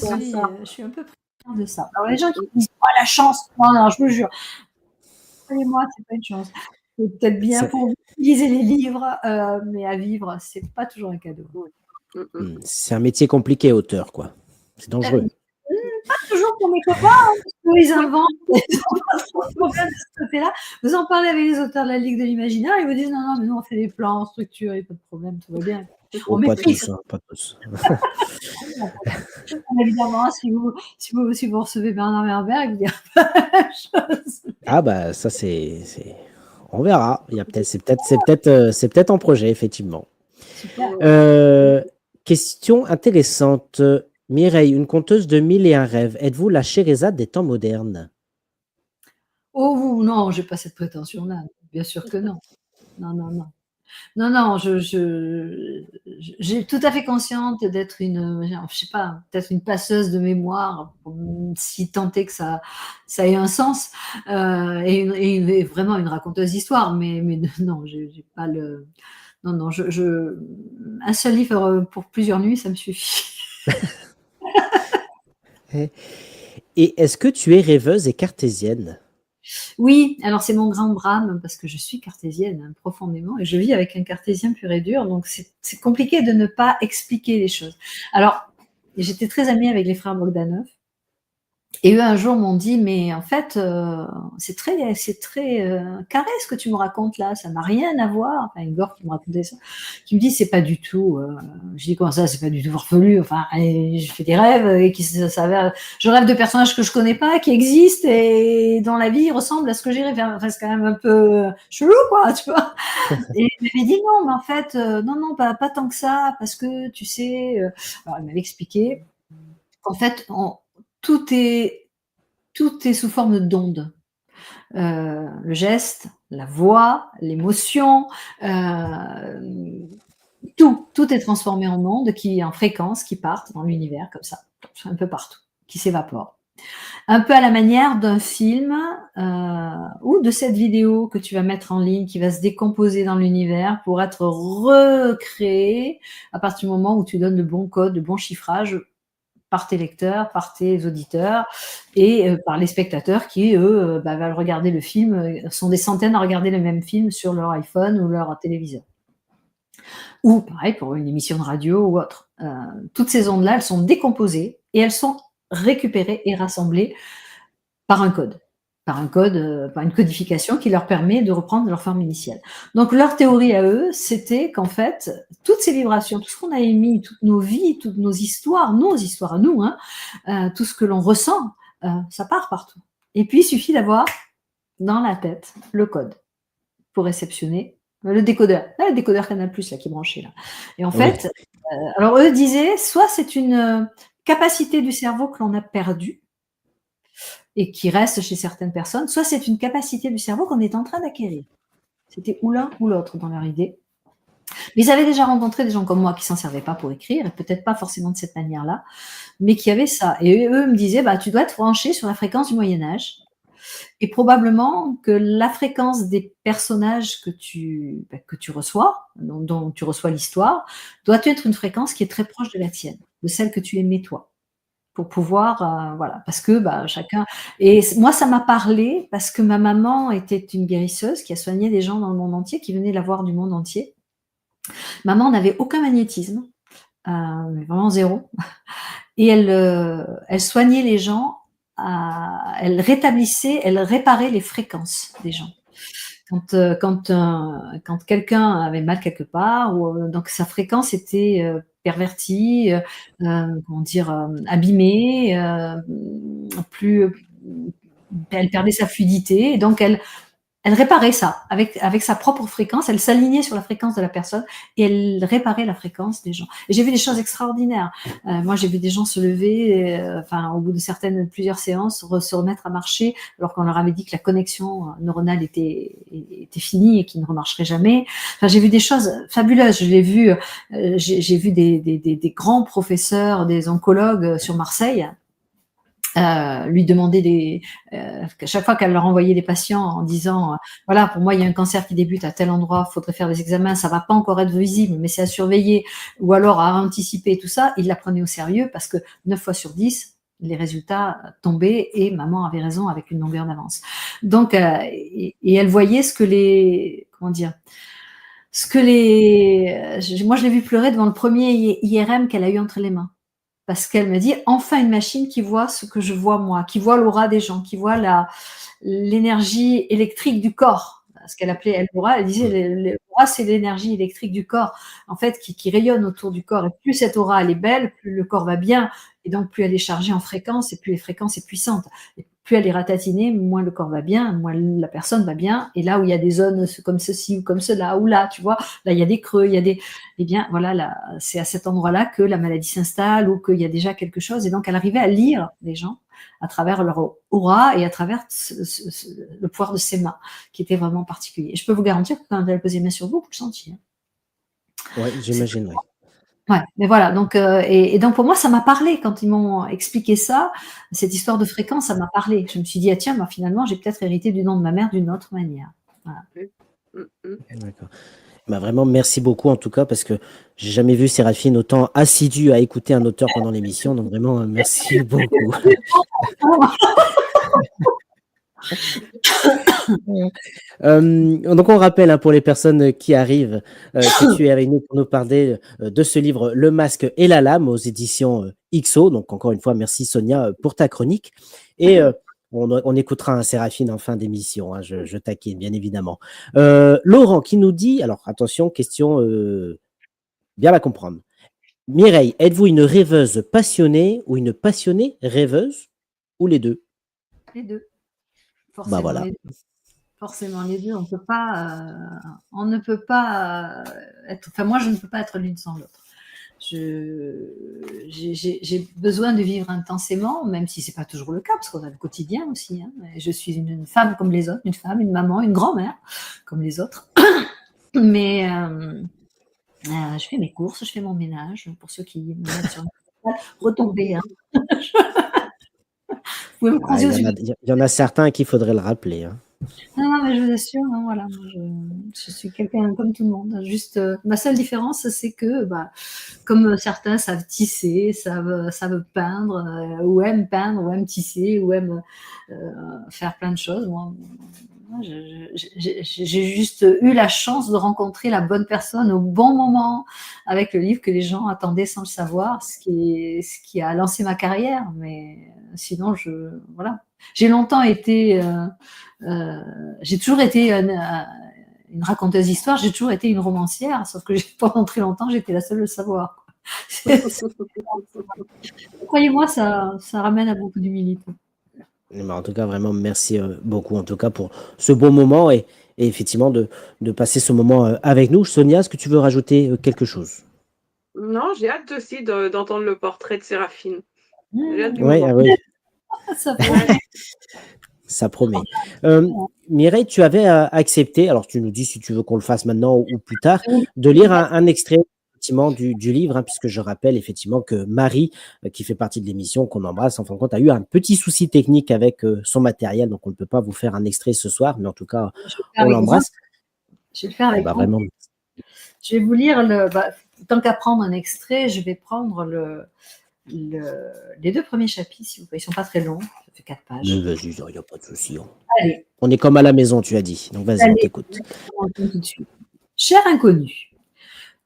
suis un peu prise de ça. Alors les gens qui me disent oh la chance, non, je vous jure, croyez-moi, c'est pas une chance. C'est peut-être bien pour vous lisez les livres, mais à vivre, c'est pas toujours un cadeau. C'est un métier compliqué, auteur, quoi. C'est dangereux. Pas toujours pour mes copains, parce qu'ils inventent des problèmes de ce côté-là. Vous en parlez avec les auteurs de la Ligue de l'Imaginaire, ils vous disent non, mais nous on fait des plans, on structure, il n'y a pas de problème, tout va bien. Pas tous, hein, pas tous. Évidemment, si vous recevez Bernard Werber, il vous dira pas la même chose. Ah ça c'est, on verra. C'est peut-être en projet, effectivement. Super. Question intéressante. Mireille, une conteuse de 1001 rêves. Êtes-vous la Scheherazade des temps modernes? Oh non, j'ai pas cette prétention-là. Bien sûr que non. Non, j'ai tout à fait consciente d'être je sais pas, peut-être une passeuse de mémoire, si tant est que ça ait un sens, et vraiment une raconteuse d'histoire, mais non, j'ai pas le... Non, un seul livre pour plusieurs nuits, ça me suffit. Et est-ce que tu es rêveuse et cartésienne? Oui, alors c'est mon grand drame parce que je suis cartésienne profondément et je vis avec un cartésien pur et dur, donc c'est compliqué de ne pas expliquer les choses. Alors, j'étais très amie avec les frères Bogdanov Et eux, un jour, m'ont dit, mais en fait, c'est très carré ce que tu me racontes là, ça n'a rien à voir. Enfin, Igor qui me racontait ça, qui me dit, c'est pas du tout. Je dis, comment ça, c'est pas du tout farfelu. Enfin, et je fais des rêves et je rêve de personnages que je connais pas, qui existent et dans la vie, ils ressemblent à ce que j'ai rêvé. Enfin, c'est quand même un peu chelou, quoi, tu vois. Et il m'avait dit, non, mais en fait, non, pas tant que ça, parce que tu sais, alors il m'avait expliqué qu'en fait, tout est, tout est sous forme d'onde. Le geste, la voix, l'émotion, tout est transformé en ondes, en fréquences qui partent dans l'univers comme ça, un peu partout, qui s'évaporent. Un peu à la manière d'un film ou de cette vidéo que tu vas mettre en ligne, qui va se décomposer dans l'univers pour être recréée à partir du moment où tu donnes de bons codes, de bons chiffrages par tes lecteurs, par tes auditeurs et par les spectateurs qui, eux, veulent regarder le film, sont des centaines à regarder le même film sur leur iPhone ou leur téléviseur. Ou pareil pour une émission de radio ou autre. Toutes ces ondes-là, elles sont décomposées et elles sont récupérées et rassemblées par un code. Par une codification qui leur permet de reprendre leur forme initiale. Donc leur théorie à eux, c'était qu'en fait, toutes ces vibrations, tout ce qu'on a émis, toutes nos vies, toutes nos histoires à nous, tout ce que l'on ressent, ça part partout. Et puis il suffit d'avoir dans la tête le code pour réceptionner le décodeur. Là, le décodeur Canal+, là, qui est branché là. Et en fait, alors eux disaient, soit c'est une capacité du cerveau que l'on a perdue, et qui reste chez certaines personnes, soit c'est une capacité du cerveau qu'on est en train d'acquérir. C'était ou l'un ou l'autre dans leur idée. Mais ils avaient déjà rencontré des gens comme moi qui s'en servaient pas pour écrire, et peut-être pas forcément de cette manière-là, mais qui avaient ça. Et eux me disaient, tu dois être branché sur la fréquence du Moyen-Âge, et probablement que la fréquence des personnages que tu reçois, dont tu reçois l'histoire, doit être une fréquence qui est très proche de la tienne, de celle que tu aimais toi. Pour pouvoir, voilà, parce que chacun. Et moi, ça m'a parlé parce que ma maman était une guérisseuse qui a soigné des gens dans le monde entier, qui venaient la voir du monde entier. Maman n'avait aucun magnétisme, vraiment zéro. Et elle soignait les gens, elle réparait les fréquences des gens. Quand quelqu'un avait mal quelque part, ou donc sa fréquence était pervertie, abîmée, elle perdait sa fluidité, et donc elle réparait ça avec sa propre fréquence, elle s'alignait sur la fréquence de la personne et elle réparait la fréquence des gens. Et j'ai vu des choses extraordinaires. Moi, j'ai vu des gens se lever, au bout de plusieurs séances, se remettre à marcher, alors qu'on leur avait dit que la connexion neuronale était finie et qu'ils ne remarcheraient jamais. Enfin, j'ai vu des choses fabuleuses. J'ai vu des grands professeurs, des oncologues sur Marseille, lui demander chaque fois qu'elle leur envoyait des patients en disant voilà, pour moi il y a un cancer qui débute à tel endroit, faudrait faire des examens, ça va pas encore être visible, mais c'est à surveiller, ou alors à anticiper, tout ça, il la prenait au sérieux parce que 9 fois sur 10 les résultats tombaient et maman avait raison avec une longueur d'avance. Donc et elle voyait moi je l'ai vu pleurer devant le premier IRM qu'elle a eu entre les mains. Parce qu'elle me dit, enfin une machine qui voit ce que je vois moi, qui voit l'aura des gens, qui voit l'énergie électrique du corps. Ce qu'elle appelait l'aura, elle disait, l'aura c'est l'énergie électrique du corps, en fait, qui rayonne autour du corps. Et plus cette aura elle est belle, plus le corps va bien, et donc plus elle est chargée en fréquence, et plus les fréquences est puissante. Et plus elle est ratatinée, moins le corps va bien, moins la personne va bien. Et là où il y a des zones comme ceci ou comme cela, ou là, tu vois, là il y a des creux, eh bien voilà, là, c'est à cet endroit-là que la maladie s'installe ou qu'il y a déjà quelque chose. Et donc elle arrivait à lire les gens à travers leur aura et à travers le pouvoir de ses mains, qui était vraiment particulier. Et je peux vous garantir que quand elle posait les mains sur vous, vous le sentiez. Oui, j'imagine, oui. Ouais, mais voilà, donc et donc pour moi ça m'a parlé quand ils m'ont expliqué ça, cette histoire de fréquence, ça m'a parlé. Je me suis dit tiens, finalement j'ai peut-être hérité du nom de ma mère d'une autre manière. Voilà. D'accord. Vraiment merci beaucoup en tout cas, parce que j'ai jamais vu Séraphine autant assidue à écouter un auteur pendant l'émission, donc vraiment merci beaucoup. Donc on rappelle pour les personnes qui arrivent que tu es avec nous pour nous parler de ce livre Le Masque et la Lame aux éditions XO. Donc encore une fois merci Sonia pour ta chronique. Et on écoutera un Séraphine en fin d'émission, hein, je taquine, bien évidemment. Laurent qui nous dit, alors attention, question bien la comprendre. Mireille, êtes-vous une rêveuse passionnée ou une passionnée rêveuse ou les deux? Les deux. Bah Forcément voilà. les deux. Forcément les deux. On ne peut pas être. Enfin, moi, je ne peux pas être l'une sans l'autre. J'ai besoin de vivre intensément, même si c'est pas toujours le cas, parce qu'on a le quotidien aussi. Hein. Je suis une femme comme les autres, une femme, une maman, une grand-mère comme les autres. Mais je fais mes courses, je fais mon ménage. Pour ceux qui me mettent sur retomber. Hein. Vous pouvez me croiser Il y en a certains à qui il faudrait le rappeler. Hein. Non, mais je vous assure, hein, voilà, je suis quelqu'un comme tout le monde. Juste, ma seule différence, c'est que, comme certains savent tisser, savent peindre, ou aiment tisser, ou aiment faire plein de choses, moi, j'ai juste eu la chance de rencontrer la bonne personne au bon moment avec le livre que les gens attendaient sans le savoir, ce qui a lancé ma carrière. Mais sinon, voilà. J'ai longtemps été, j'ai toujours été une raconteuse d'histoire, j'ai toujours été une romancière, sauf que pendant très longtemps, j'étais la seule à le savoir. Croyez-moi, ça ramène à beaucoup d'humilité. En tout cas, vraiment, merci beaucoup en tout cas pour ce beau moment et effectivement de passer ce moment avec nous. Sonia, est-ce que tu veux rajouter quelque chose? Non, j'ai hâte aussi d'entendre le portrait de Séraphine. J'ai hâte du Oui, moment. oui. Ça promet. Ça promet. Mireille, tu avais accepté, alors tu nous dis si tu veux qu'on le fasse maintenant ou plus tard, de lire un extrait effectivement du livre, hein, puisque je rappelle effectivement que Marie, qui fait partie de l'émission, qu'on embrasse, en fin de compte, a eu un petit souci technique avec son matériel, donc on ne peut pas vous faire un extrait ce soir, mais en tout cas, on l'embrasse. Je vais le faire avec vous. Vraiment. Je vais vous lire, tant qu'à prendre un extrait, je vais prendre les 2 premiers chapitres, s'il vous plaît. Ils ne sont pas très longs, ça fait 4 pages. Vas-y, il n'y a pas de souci. Allez. On est comme à la maison, tu as dit. Donc vas-y, on t'écoute. Tout de suite. Cher inconnu,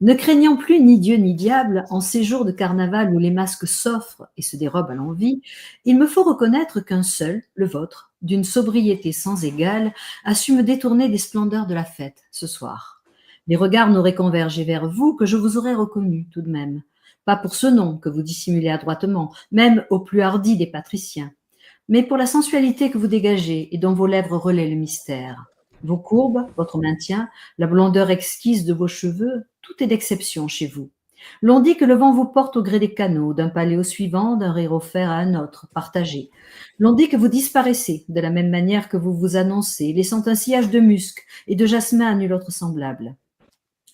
ne craignant plus ni Dieu ni diable, en ces jours de carnaval où les masques s'offrent et se dérobent à l'envi, il me faut reconnaître qu'un seul, le vôtre, d'une sobriété sans égale, a su me détourner des splendeurs de la fête ce soir. Les regards n'auraient convergé vers vous que je vous aurais reconnu tout de même. Pas pour ce nom que vous dissimulez adroitement, même au plus hardi des patriciens, mais pour la sensualité que vous dégagez et dont vos lèvres relaient le mystère. Vos courbes, votre maintien, la blondeur exquise de vos cheveux, tout est d'exception chez vous. L'on dit que le vent vous porte au gré des canaux, d'un palais au suivant, d'un rire offert à un autre, partagé. L'on dit que vous disparaissez de la même manière que vous vous annoncez, laissant un sillage de musc et de jasmin à nul autre semblable.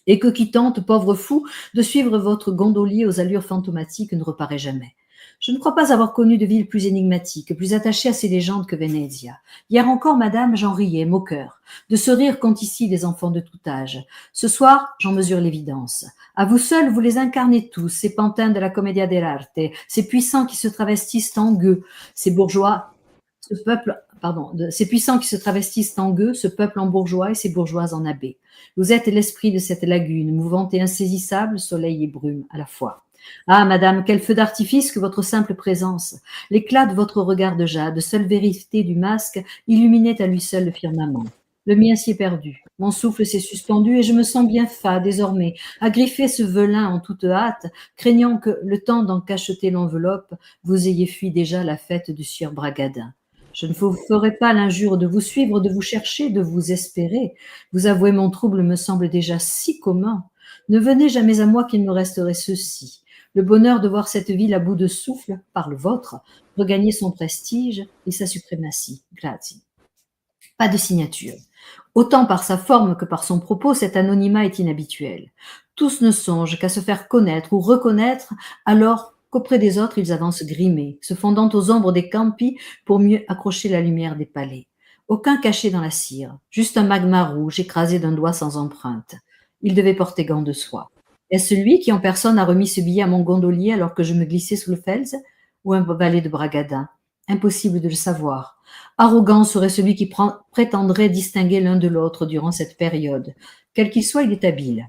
Et que qui tente, pauvre fou, de suivre votre gondolier aux allures fantomatiques ne reparaît jamais. Je ne crois pas avoir connu de ville plus énigmatique, plus attachée à ces légendes que Venezia. Hier encore, madame, j'en riais, moqueur. De ce rire qu'ont ici des enfants de tout âge. Ce soir, j'en mesure l'évidence. À vous seuls, vous les incarnez tous, ces pantins de la commedia dell'arte, ces puissants qui se travestissent en gueux, ces bourgeois, ces puissants qui se travestissent en gueux, ce peuple en bourgeois et ces bourgeoises en abbés. Vous êtes l'esprit de cette lagune, mouvante et insaisissable, soleil et brume à la fois. Ah, madame, quel feu d'artifice que votre simple présence! L'éclat de votre regard de jade, seule vérité du masque, illuminait à lui seul le firmament. Le mien s'y est perdu. Mon souffle s'est suspendu et je me sens bien fat, désormais, à griffer ce velin en toute hâte, craignant que, le temps d'en cacheter l'enveloppe, vous ayez fui déjà la fête du sieur Bragadin. Je ne vous ferai pas l'injure de vous suivre, de vous chercher, de vous espérer. Vous avouer mon trouble me semble déjà si commun. Ne venez jamais à moi qu'il me resterait ceci. Le bonheur de voir cette ville à bout de souffle, par le vôtre, regagner son prestige et sa suprématie. Grazie. Pas de signature. Autant par sa forme que par son propos, cet anonymat est inhabituel. Tous ne songent qu'à se faire connaître ou reconnaître, alors qu'auprès des autres, ils avancent grimés, se fondant aux ombres des campi pour mieux accrocher la lumière des palais. Aucun cachet dans la cire, juste un magma rouge écrasé d'un doigt sans empreinte. Il devait porter gants de soie. Est-ce lui qui en personne a remis ce billet à mon gondolier alors que je me glissais sous le fels, ou un valet de Bragadin? Impossible de le savoir. Arrogant serait celui qui prétendrait distinguer l'un de l'autre durant cette période. Quel qu'il soit, il est habile.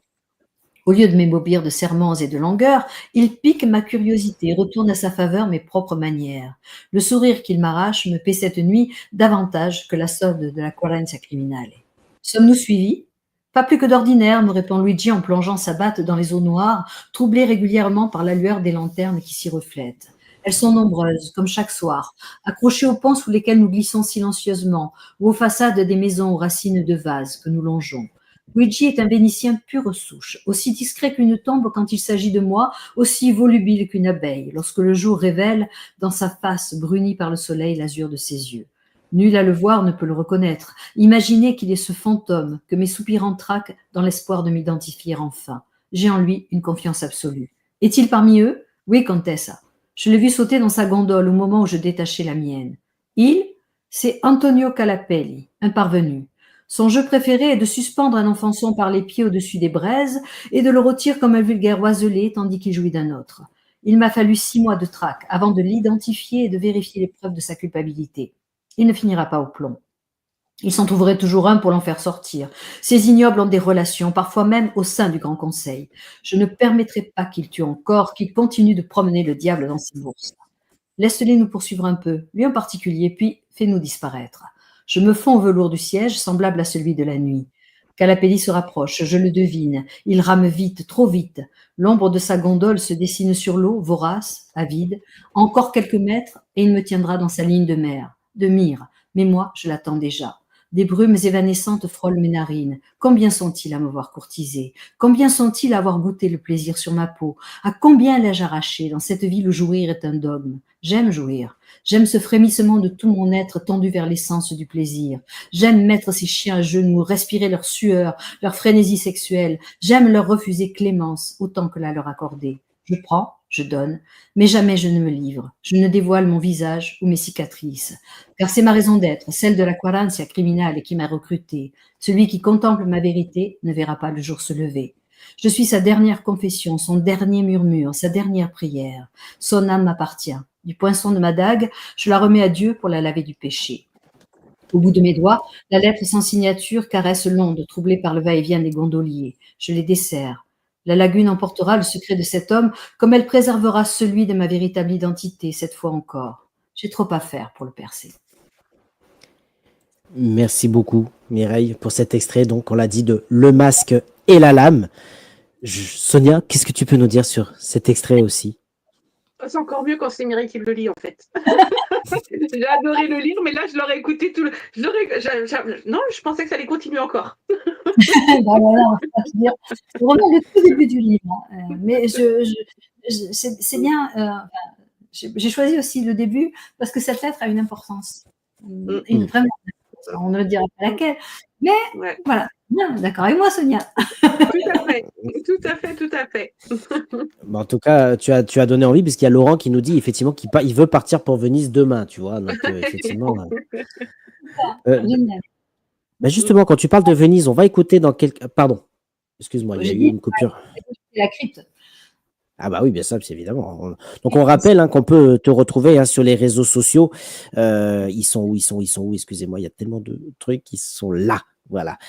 Au lieu de m'émaubir de serments et de langueurs, il pique ma curiosité et retourne à sa faveur mes propres manières. Le sourire qu'il m'arrache me paie cette nuit davantage que la solde de la Quarenza Criminale. Sommes-nous suivis? Pas plus que d'ordinaire, me répond Luigi en plongeant sa batte dans les eaux noires, troublées régulièrement par la lueur des lanternes qui s'y reflètent. Elles sont nombreuses, comme chaque soir, accrochées aux ponts sous lesquels nous glissons silencieusement, ou aux façades des maisons aux racines de vases que nous longeons. Luigi est un Vénitien pure souche, aussi discret qu'une tombe quand il s'agit de moi, aussi volubile qu'une abeille, lorsque le jour révèle dans sa face brunie par le soleil l'azur de ses yeux. Nul à le voir ne peut le reconnaître. Imaginez qu'il est ce fantôme que mes soupirs entraquent dans l'espoir de m'identifier enfin. J'ai en lui une confiance absolue. Est-il parmi eux? Oui, Contessa. Je l'ai vu sauter dans sa gondole au moment où je détachais la mienne. C'est Antonio Calapelli, un parvenu. Son jeu préféré est de suspendre un enfançon par les pieds au-dessus des braises et de le rôtir comme un vulgaire oiselé tandis qu'il jouit d'un autre. Il m'a fallu 6 mois de traque avant de l'identifier et de vérifier les preuves de sa culpabilité. Il ne finira pas au plomb. Il s'en trouverait toujours un pour l'en faire sortir. Ces ignobles ont des relations, parfois même au sein du Grand Conseil. Je ne permettrai pas qu'il tue encore, qu'il continue de promener le diable dans ses bourses. Laisse-les nous poursuivre un peu, lui en particulier, puis fais-nous disparaître. Je me fonds au velours du siège, semblable à celui de la nuit. Calapelli se rapproche, je le devine. Il rame vite, trop vite. L'ombre de sa gondole se dessine sur l'eau, vorace, avide. Encore quelques mètres, et il me tiendra dans sa ligne de mire. Mais moi, je l'attends déjà. Des brumes évanescentes frôlent mes narines. Combien sont-ils à me voir courtiser? Combien sont-ils à avoir goûté le plaisir sur ma peau? À combien l'ai-je arraché dans cette ville où jouir est un dogme? J'aime jouir. J'aime ce frémissement de tout mon être tendu vers l'essence du plaisir. J'aime mettre ces chiens à genoux, respirer leur sueur, leur frénésie sexuelle. J'aime leur refuser clémence autant que la leur accorder. Je prends, je donne, mais jamais je ne me livre. Je ne dévoile mon visage ou mes cicatrices. Car c'est ma raison d'être, celle de la Quarenza Criminale qui m'a recruté. Celui qui contemple ma vérité ne verra pas le jour se lever. Je suis sa dernière confession, son dernier murmure, sa dernière prière. Son âme m'appartient. Du poinçon de ma dague, je la remets à Dieu pour la laver du péché. Au bout de mes doigts, la lettre sans signature caresse l'onde, troublée par le va-et-vient des gondoliers. Je les desserre. La lagune emportera le secret de cet homme, comme elle préservera celui de ma véritable identité, cette fois encore. J'ai trop à faire pour le percer. Merci beaucoup, Mireille, pour cet extrait. Donc, on l'a dit, de Le Masque et la Lame. Sonia, qu'est-ce que tu peux nous dire sur cet extrait aussi? C'est encore mieux quand c'est Mireille qui le lit, en fait. J'ai adoré le lire, mais là, je l'aurais écouté tout le... Non, je pensais que ça allait continuer encore. Ben voilà, on va pas te dire. C'est vraiment le tout début du livre. Mais c'est bien. J'ai choisi aussi le début parce que cette lettre a une importance. Vraiment, on ne le dira pas laquelle. Mais Ouais. voilà, bien, d'accord avec moi, Sonia. Tout à fait. Bon, en tout cas, tu as donné envie, puisqu'il y a Laurent qui nous dit effectivement qu'il veut partir pour Venise demain, tu vois. Donc, effectivement. Génial. Ben justement, quand tu parles de Venise, on va écouter dans quelques. Pardon, excuse-moi, il y a eu une coupure. La crypte. Ah bah oui, bien ça, c'est évidemment. Donc on rappelle qu'on peut te retrouver sur les réseaux sociaux. Ils sont où? Excusez-moi, il y a tellement de trucs qui sont là. Voilà.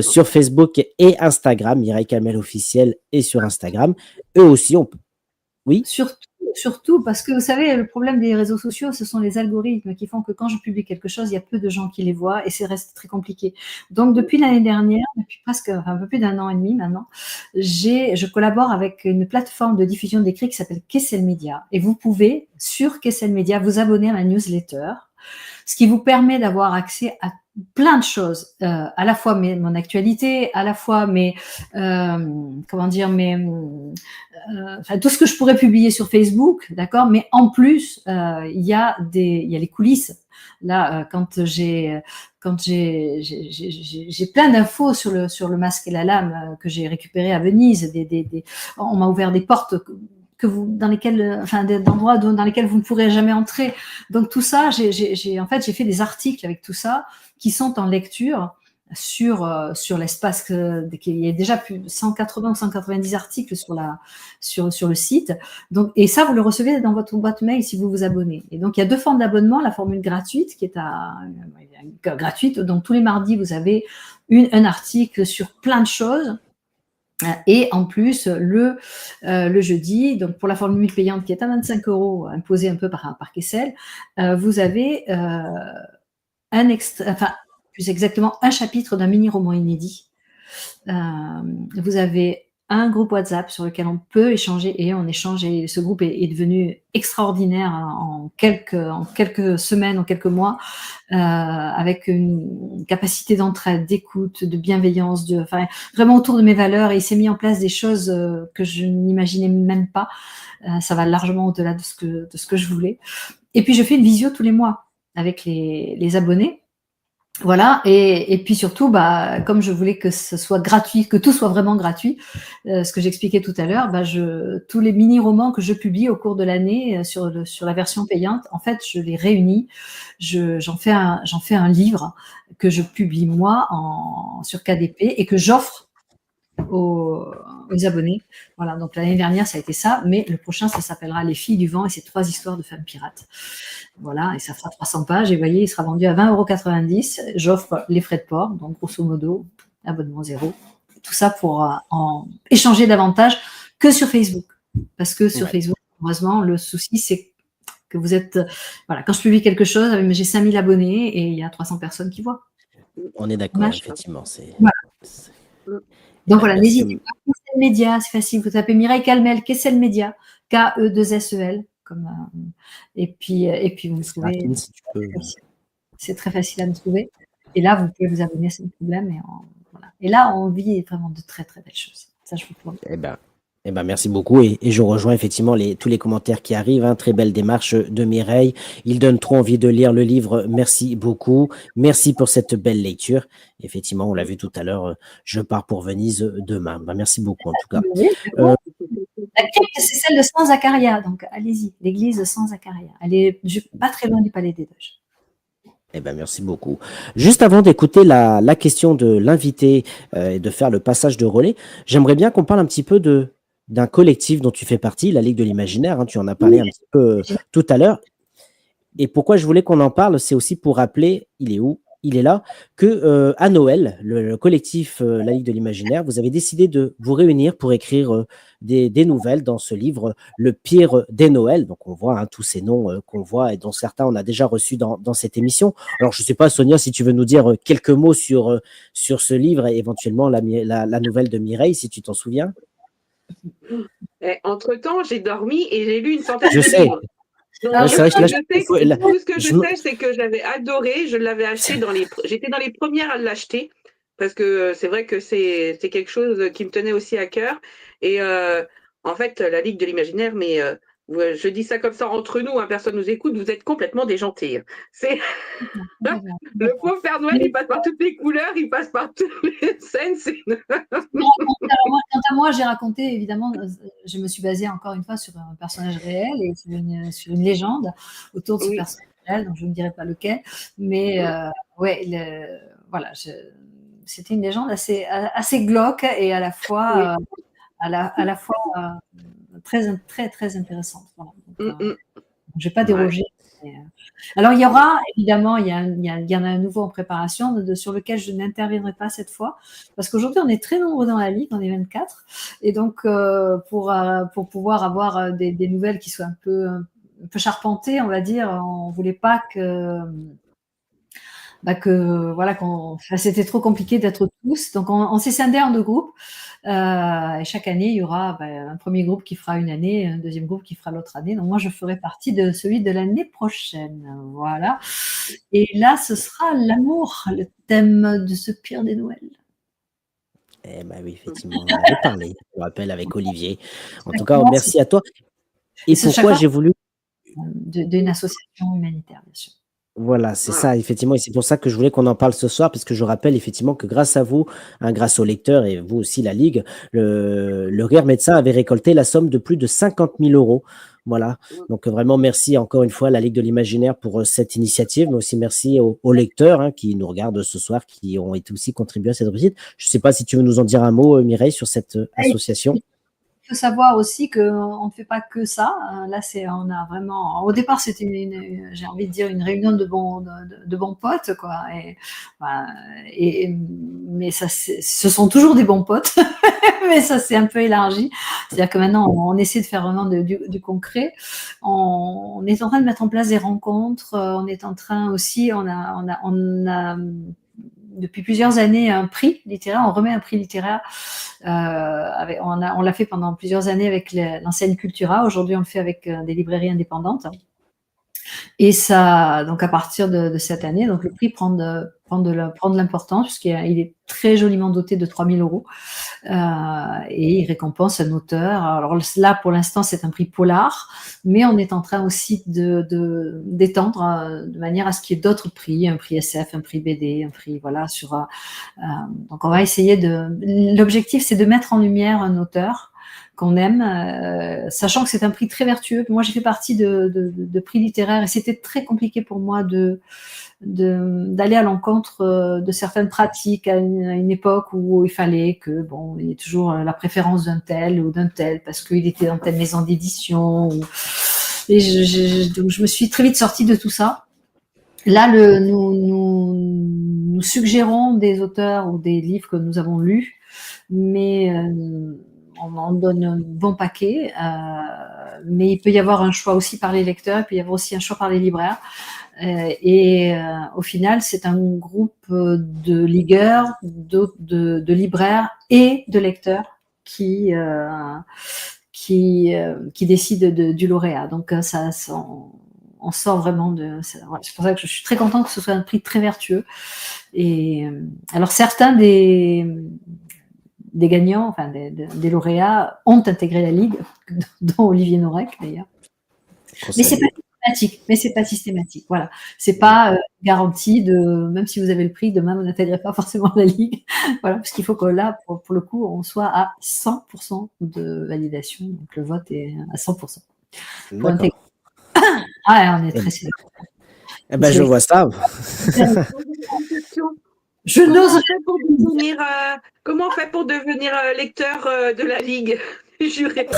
Sur Facebook et Instagram, Mireille Calmel officiel est sur Instagram. Eux aussi, on peut. Oui. Surtout parce que vous savez, le problème des réseaux sociaux, ce sont les algorithmes qui font que quand je publie quelque chose, il y a peu de gens qui les voient et c'est reste très compliqué. Donc depuis l'année dernière, depuis presque un peu plus d'1 an et demi maintenant, je collabore avec une plateforme de diffusion d'écrit qui s'appelle Kessel Media et vous pouvez sur Kessel Media vous abonner à ma newsletter, ce qui vous permet d'avoir accès à plein de choses, à la fois mon actualité, à la fois tout ce que je pourrais publier sur Facebook, d'accord, mais en plus il y a les coulisses. Là, quand j'ai plein d'infos sur le masque et la lame que j'ai récupéré à Venise, on m'a ouvert des portes d'endroits dans lesquels vous ne pourrez jamais entrer. Donc tout ça, j'ai fait des articles avec tout ça qui sont en lecture sur l'espace. Il y a déjà plus de 180 ou 190 articles sur le site. Donc, et ça, vous le recevez dans votre boîte mail si vous vous abonnez. Et donc, il y a 2 formes d'abonnement. La formule gratuite qui est gratuite. Donc, tous les mardis, vous avez un article sur plein de choses. Et en plus, le jeudi, donc pour la formule payante qui est à 25 € imposée un peu par Kessel, vous avez plus exactement un chapitre d'un mini-roman inédit. Vous avez un groupe WhatsApp sur lequel on peut échanger et on échange, et ce groupe est devenu extraordinaire en quelques semaines, en quelques mois, avec une capacité d'entraide, d'écoute, de bienveillance, vraiment autour de mes valeurs, et il s'est mis en place des choses que je n'imaginais même pas. Ça va largement au-delà de ce que je voulais. Et puis je fais une visio tous les mois avec les abonnés. Voilà, et puis surtout, comme je voulais que ce soit gratuit, que tout soit vraiment gratuit, ce que j'expliquais tout à l'heure, tous les mini-romans que je publie au cours de l'année sur la version payante, en fait, je les réunis, j'en fais un livre que je publie moi sur KDP et que j'offre aux abonnés. Voilà, donc l'année dernière, ça a été ça, mais le prochain, ça s'appellera Les Filles du Vent, et c'est 3 histoires de femmes pirates. Voilà, et ça fera 300 pages, et vous voyez, il sera vendu à 20,90 €. J'offre les frais de port, donc grosso modo, abonnement 0. Tout ça pour en échanger davantage que sur Facebook. Parce que sur Facebook, heureusement, le souci, c'est que vous êtes... Voilà, quand je publie quelque chose, j'ai 5000 abonnés et il y a 300 personnes qui voient. On est d'accord, effectivement. Voilà. Donc voilà, n'hésitez pas. Kessel Média, c'est facile. Vous tapez Mireille Calmel, Kessel Média, K-E-2-S-E-L. Et puis vous me trouvez. C'est très facile à me trouver. Et là, vous pouvez vous abonner sans problème. Et là, on vit vraiment de très, très belles choses. Ça, je vous promets. Eh ben, merci beaucoup, et je rejoins effectivement tous les commentaires qui arrivent. Hein. Très belle démarche de Mireille. Ils donnent trop envie de lire le livre. Merci beaucoup. Merci pour cette belle lecture. Effectivement, on l'a vu tout à l'heure. Je pars pour Venise demain. Merci beaucoup en tout cas. La crypte, c'est celle de San Zaccaria. Donc allez-y, l'église de San Zaccaria. Elle est pas très loin du Palais des Doges. Eh ben, merci beaucoup. Juste avant d'écouter la question de l'invité et de faire le passage de relais, j'aimerais bien qu'on parle un petit peu d'un collectif dont tu fais partie, la Ligue de l'Imaginaire. Hein, tu en as parlé un petit peu tout à l'heure. Et pourquoi je voulais qu'on en parle, c'est aussi pour rappeler, il est où? Il est là, que à Noël, le collectif la Ligue de l'Imaginaire, vous avez décidé de vous réunir pour écrire des nouvelles dans ce livre, Le pire des Noëls. Donc on voit tous ces noms qu'on voit et dont certains on a déjà reçus dans cette émission. Alors je ne sais pas, Sonia, si tu veux nous dire quelques mots sur ce livre et éventuellement la nouvelle de Mireille, si tu t'en souviens. Entre-temps, j'ai dormi et j'ai lu une centaine de livres. Donc, tout ce que je sais, c'est que j'avais adoré. Je l'avais acheté j'étais dans les premières à l'acheter, parce que c'est vrai que c'est quelque chose qui me tenait aussi à cœur. Et en fait, la Ligue de l'Imaginaire, mais je dis ça comme ça entre nous, personne nous écoute, vous êtes complètement déjantés. C'est le pauvre Père Noël, il passe par toutes les couleurs, il passe par toutes les scènes. Quant à moi, j'ai raconté, évidemment, je me suis basée encore une fois sur un personnage réel et sur une légende autour de ce personnage réel, donc je ne dirai pas lequel, mais voilà, c'était une légende assez glauque et à la fois très, très, très intéressante. Voilà. Donc, je ne vais pas déroger. Alors, il y aura, évidemment, il y en a un nouveau en préparation sur lequel je n'interviendrai pas cette fois, parce qu'aujourd'hui, on est très nombreux dans la Ligue, on est 24, et donc, pour pouvoir avoir des nouvelles qui soient un peu charpentées, on va dire, on ne voulait pas c'était trop compliqué d'être tous. Donc, on s'est scindé en 2 groupes. Et chaque année, il y aura un premier groupe qui fera une année, un deuxième groupe qui fera l'autre année. Donc, moi, je ferai partie de celui de l'année prochaine. Voilà. Et là, ce sera l'amour, le thème de ce pire des Noëls. Eh bien oui, effectivement, on en avait parlé, je me rappelle, avec Olivier. En tout cas, merci à toi. Et pourquoi j'ai voulu... D'une association humanitaire, bien sûr. Voilà, c'est ça, effectivement, et c'est pour ça que je voulais qu'on en parle ce soir, parce que je rappelle effectivement que grâce à vous, grâce aux lecteurs et vous aussi, la Ligue, le Rire Médecin avait récolté la somme de plus de 50 000 €. Voilà, donc vraiment merci encore une fois à la Ligue de l'Imaginaire pour cette initiative, mais aussi merci aux lecteurs qui nous regardent ce soir, qui ont été aussi contribués à cette réussite. Je ne sais pas si tu veux nous en dire un mot, Mireille, sur cette association. faut savoir aussi qu'on ne fait pas que ça. Là, on a vraiment. Au départ, c'était j'ai envie de dire une réunion de bons potes, quoi. Mais ce sont toujours des bons potes, mais ça s'est un peu élargi. C'est-à-dire que maintenant, on essaie de faire vraiment du concret. On est en train de mettre en place des rencontres. On est en train aussi, on a depuis plusieurs années un prix littéraire. On remet un prix littéraire. On l'a fait pendant plusieurs années avec l'enseigne Cultura. Aujourd'hui, on le fait avec des librairies indépendantes. Et ça, donc à partir de cette année, donc le prix prend de l'importance puisqu'il est très joliment doté de 3 000 € et il récompense un auteur. Alors là, pour l'instant, c'est un prix polar, mais on est en train aussi d'étendre de manière à ce qu'il y ait d'autres prix, un prix SF, un prix BD, un prix donc on va essayer l'objectif, c'est de mettre en lumière un auteur qu'on aime, sachant que c'est un prix très vertueux. Moi, j'ai fait partie de prix littéraires et c'était très compliqué pour moi d'aller à l'encontre de certaines pratiques à une époque où il fallait il y ait toujours la préférence d'un tel ou d'un tel parce qu'il était dans telle maison d'édition. Et donc je me suis très vite sortie de tout ça. Là, nous suggérons des auteurs ou des livres que nous avons lus, mais on en donne un bon paquet, mais il peut y avoir un choix aussi par les lecteurs, il peut y avoir aussi un choix par les libraires. Au final, c'est un groupe de ligueurs, de libraires et de lecteurs qui décident du lauréat. Donc on sort vraiment c'est pour ça que je suis très contente que ce soit un prix très vertueux. Et alors certains des gagnants, enfin des lauréats, ont intégré la Ligue, dont Olivier Norek d'ailleurs. Mais c'est pas systématique. Voilà, c'est pas garanti même si vous avez le prix, demain vous n'intégrez pas forcément la Ligue. Voilà, parce qu'il faut que là, pour le coup, on soit à 100% de validation. Donc le vote est à 100%. Pour intégrer. Ah, on est très sérieux. Eh ben, je vois ça. Je n'ose Comment on fait pour devenir lecteur de la Ligue juré? Il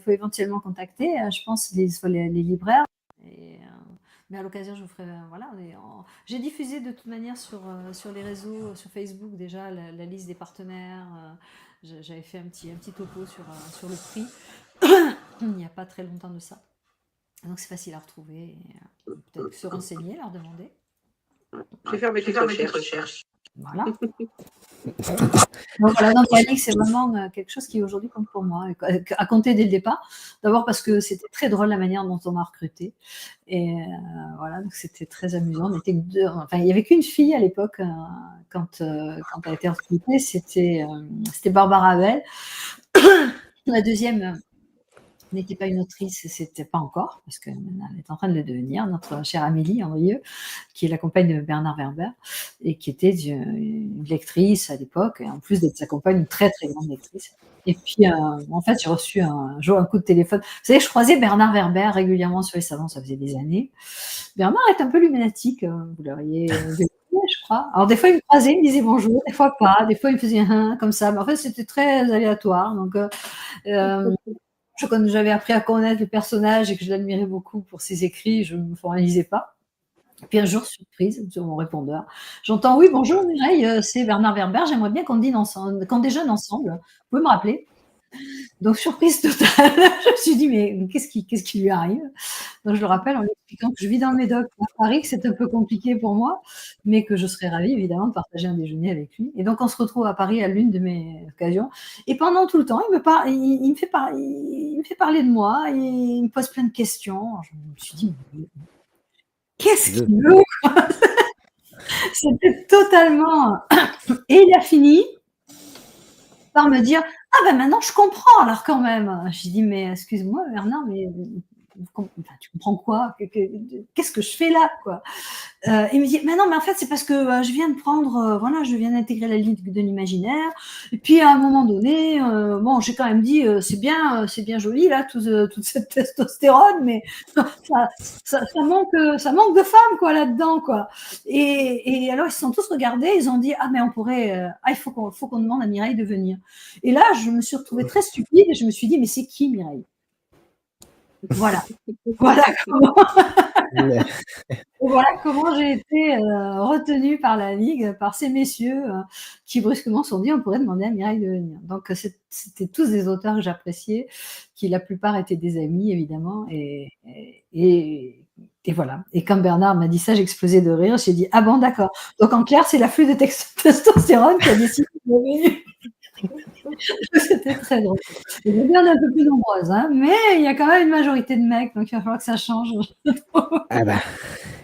faut éventuellement contacter, je pense, les libraires. Mais à l'occasion, je vous ferai. Voilà, j'ai diffusé de toute manière sur les réseaux, sur Facebook déjà, la liste des partenaires. J'avais fait un petit topo sur le prix. Il n'y a pas très longtemps de ça. Donc c'est facile à retrouver. Peut-être se renseigner, leur demander. Je vais faire mes recherches. Voilà. Donc voilà, donc la Ligue, c'est vraiment quelque chose qui aujourd'hui compte pour moi, à compter dès le départ. D'abord parce que c'était très drôle la manière dont on m'a recrutée. Et voilà, donc c'était très amusant. On était deux, enfin, il n'y avait qu'une fille à l'époque quand elle a été recrutée, c'était Barbara Abel. La deuxième n'était pas une autrice, c'était pas encore, parce qu'elle est en train de le devenir, notre chère Amélie Andrieux, qui est la compagne de Bernard Werber, et qui était une lectrice à l'époque, et en plus d'être sa compagne, une très très grande lectrice. Et puis, en fait, j'ai reçu un jour un coup de téléphone. Vous savez, je croisais Bernard Werber régulièrement sur les salons, ça faisait des années. Bernard est un peu lunatique, vous l'auriez vu, je crois. Alors, des fois, il me croisait, il me disait bonjour, des fois pas, des fois, il me faisait un comme ça. Mais en fait, c'était très aléatoire. Donc, j'avais appris à connaître le personnage et que je l'admirais beaucoup pour ses écrits, je ne me formalisais pas. Et puis un jour, surprise, sur mon répondeur, j'entends « Oui, bonjour Mireille, c'est Bernard Werber, j'aimerais bien qu'on déjeune ensemble, vous pouvez me rappeler ?» Donc surprise totale, je me suis dit « Mais qu'est-ce qui lui arrive ?» Donc je le rappelle en lui expliquant que je vis dans le Médoc à Paris, que c'est un peu compliqué pour moi, mais que je serais ravie évidemment de partager un déjeuner avec lui. Et donc on se retrouve à Paris à l'une de mes occasions. Et pendant tout le temps, il me fait parler de moi, et il me pose plein de questions. Alors, je me suis dit « Qu'est-ce qu'il veut ?» C'était totalement... Et il a fini par me dire « Ah ben maintenant je comprends alors quand même !» J'ai dit « Mais excuse-moi Bernard, mais tu comprends quoi? Qu'est-ce que je fais là, quoi? Il me dit, mais non, mais en fait, c'est parce que je viens de prendre, voilà, je viens d'intégrer la Ligue de l'imaginaire. Et puis, à un moment donné, bon, j'ai quand même dit, c'est bien joli, là, toute cette testostérone, mais ça manque de femmes, quoi, là-dedans, quoi. Et alors, ils se sont tous regardés, ils ont dit, ah, mais on pourrait, il faut qu'on demande à Mireille de venir. Et là, je me suis retrouvée très stupide et je me suis dit, mais c'est qui Mireille? Voilà. Voilà comment, voilà comment j'ai été retenue par la Ligue, par ces messieurs qui brusquement se sont dit on pourrait demander à Mireille de venir. Donc c'était tous des auteurs que j'appréciais, qui la plupart étaient des amis évidemment. Et voilà. Et quand Bernard m'a dit ça, j'ai explosé de rire. J'ai dit ah bon d'accord. Donc en clair, c'est l'afflux de testostérone qui a décidé de venir. C'était très drôle. Les gardes un peu plus nombreuses, hein, mais il y a quand même une majorité de mecs, donc il va falloir que ça change. Ah bah,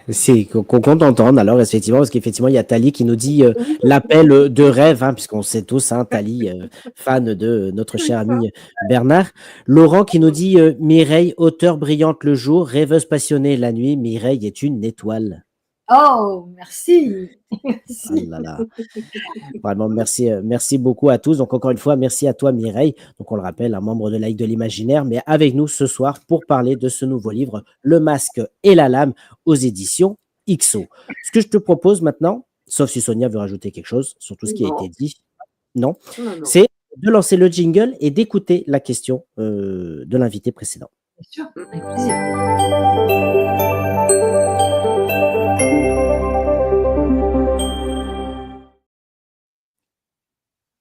c'est qu'on compte entendre alors, effectivement, parce qu'effectivement, il y a Tali qui nous dit l'appel de rêve, hein, puisqu'on sait tous, hein, Tali, fan de notre cher ami Bernard. Laurent qui nous dit Mireille, auteure brillante le jour, rêveuse passionnée la nuit, Mireille est une étoile. Oh, merci. Ah là là. Vraiment, merci beaucoup à tous. Donc, encore une fois, merci à toi, Mireille. Donc, on le rappelle, un membre de la Ligue de l'Imaginaire, mais avec nous ce soir pour parler de ce nouveau livre, Le Masque et la Lame, aux éditions XO. Ce que je te propose maintenant, sauf si Sonia veut rajouter quelque chose sur tout ce qui a été dit, non, c'est de lancer le jingle et d'écouter la question de l'invité précédent. Bien sûr, avec plaisir.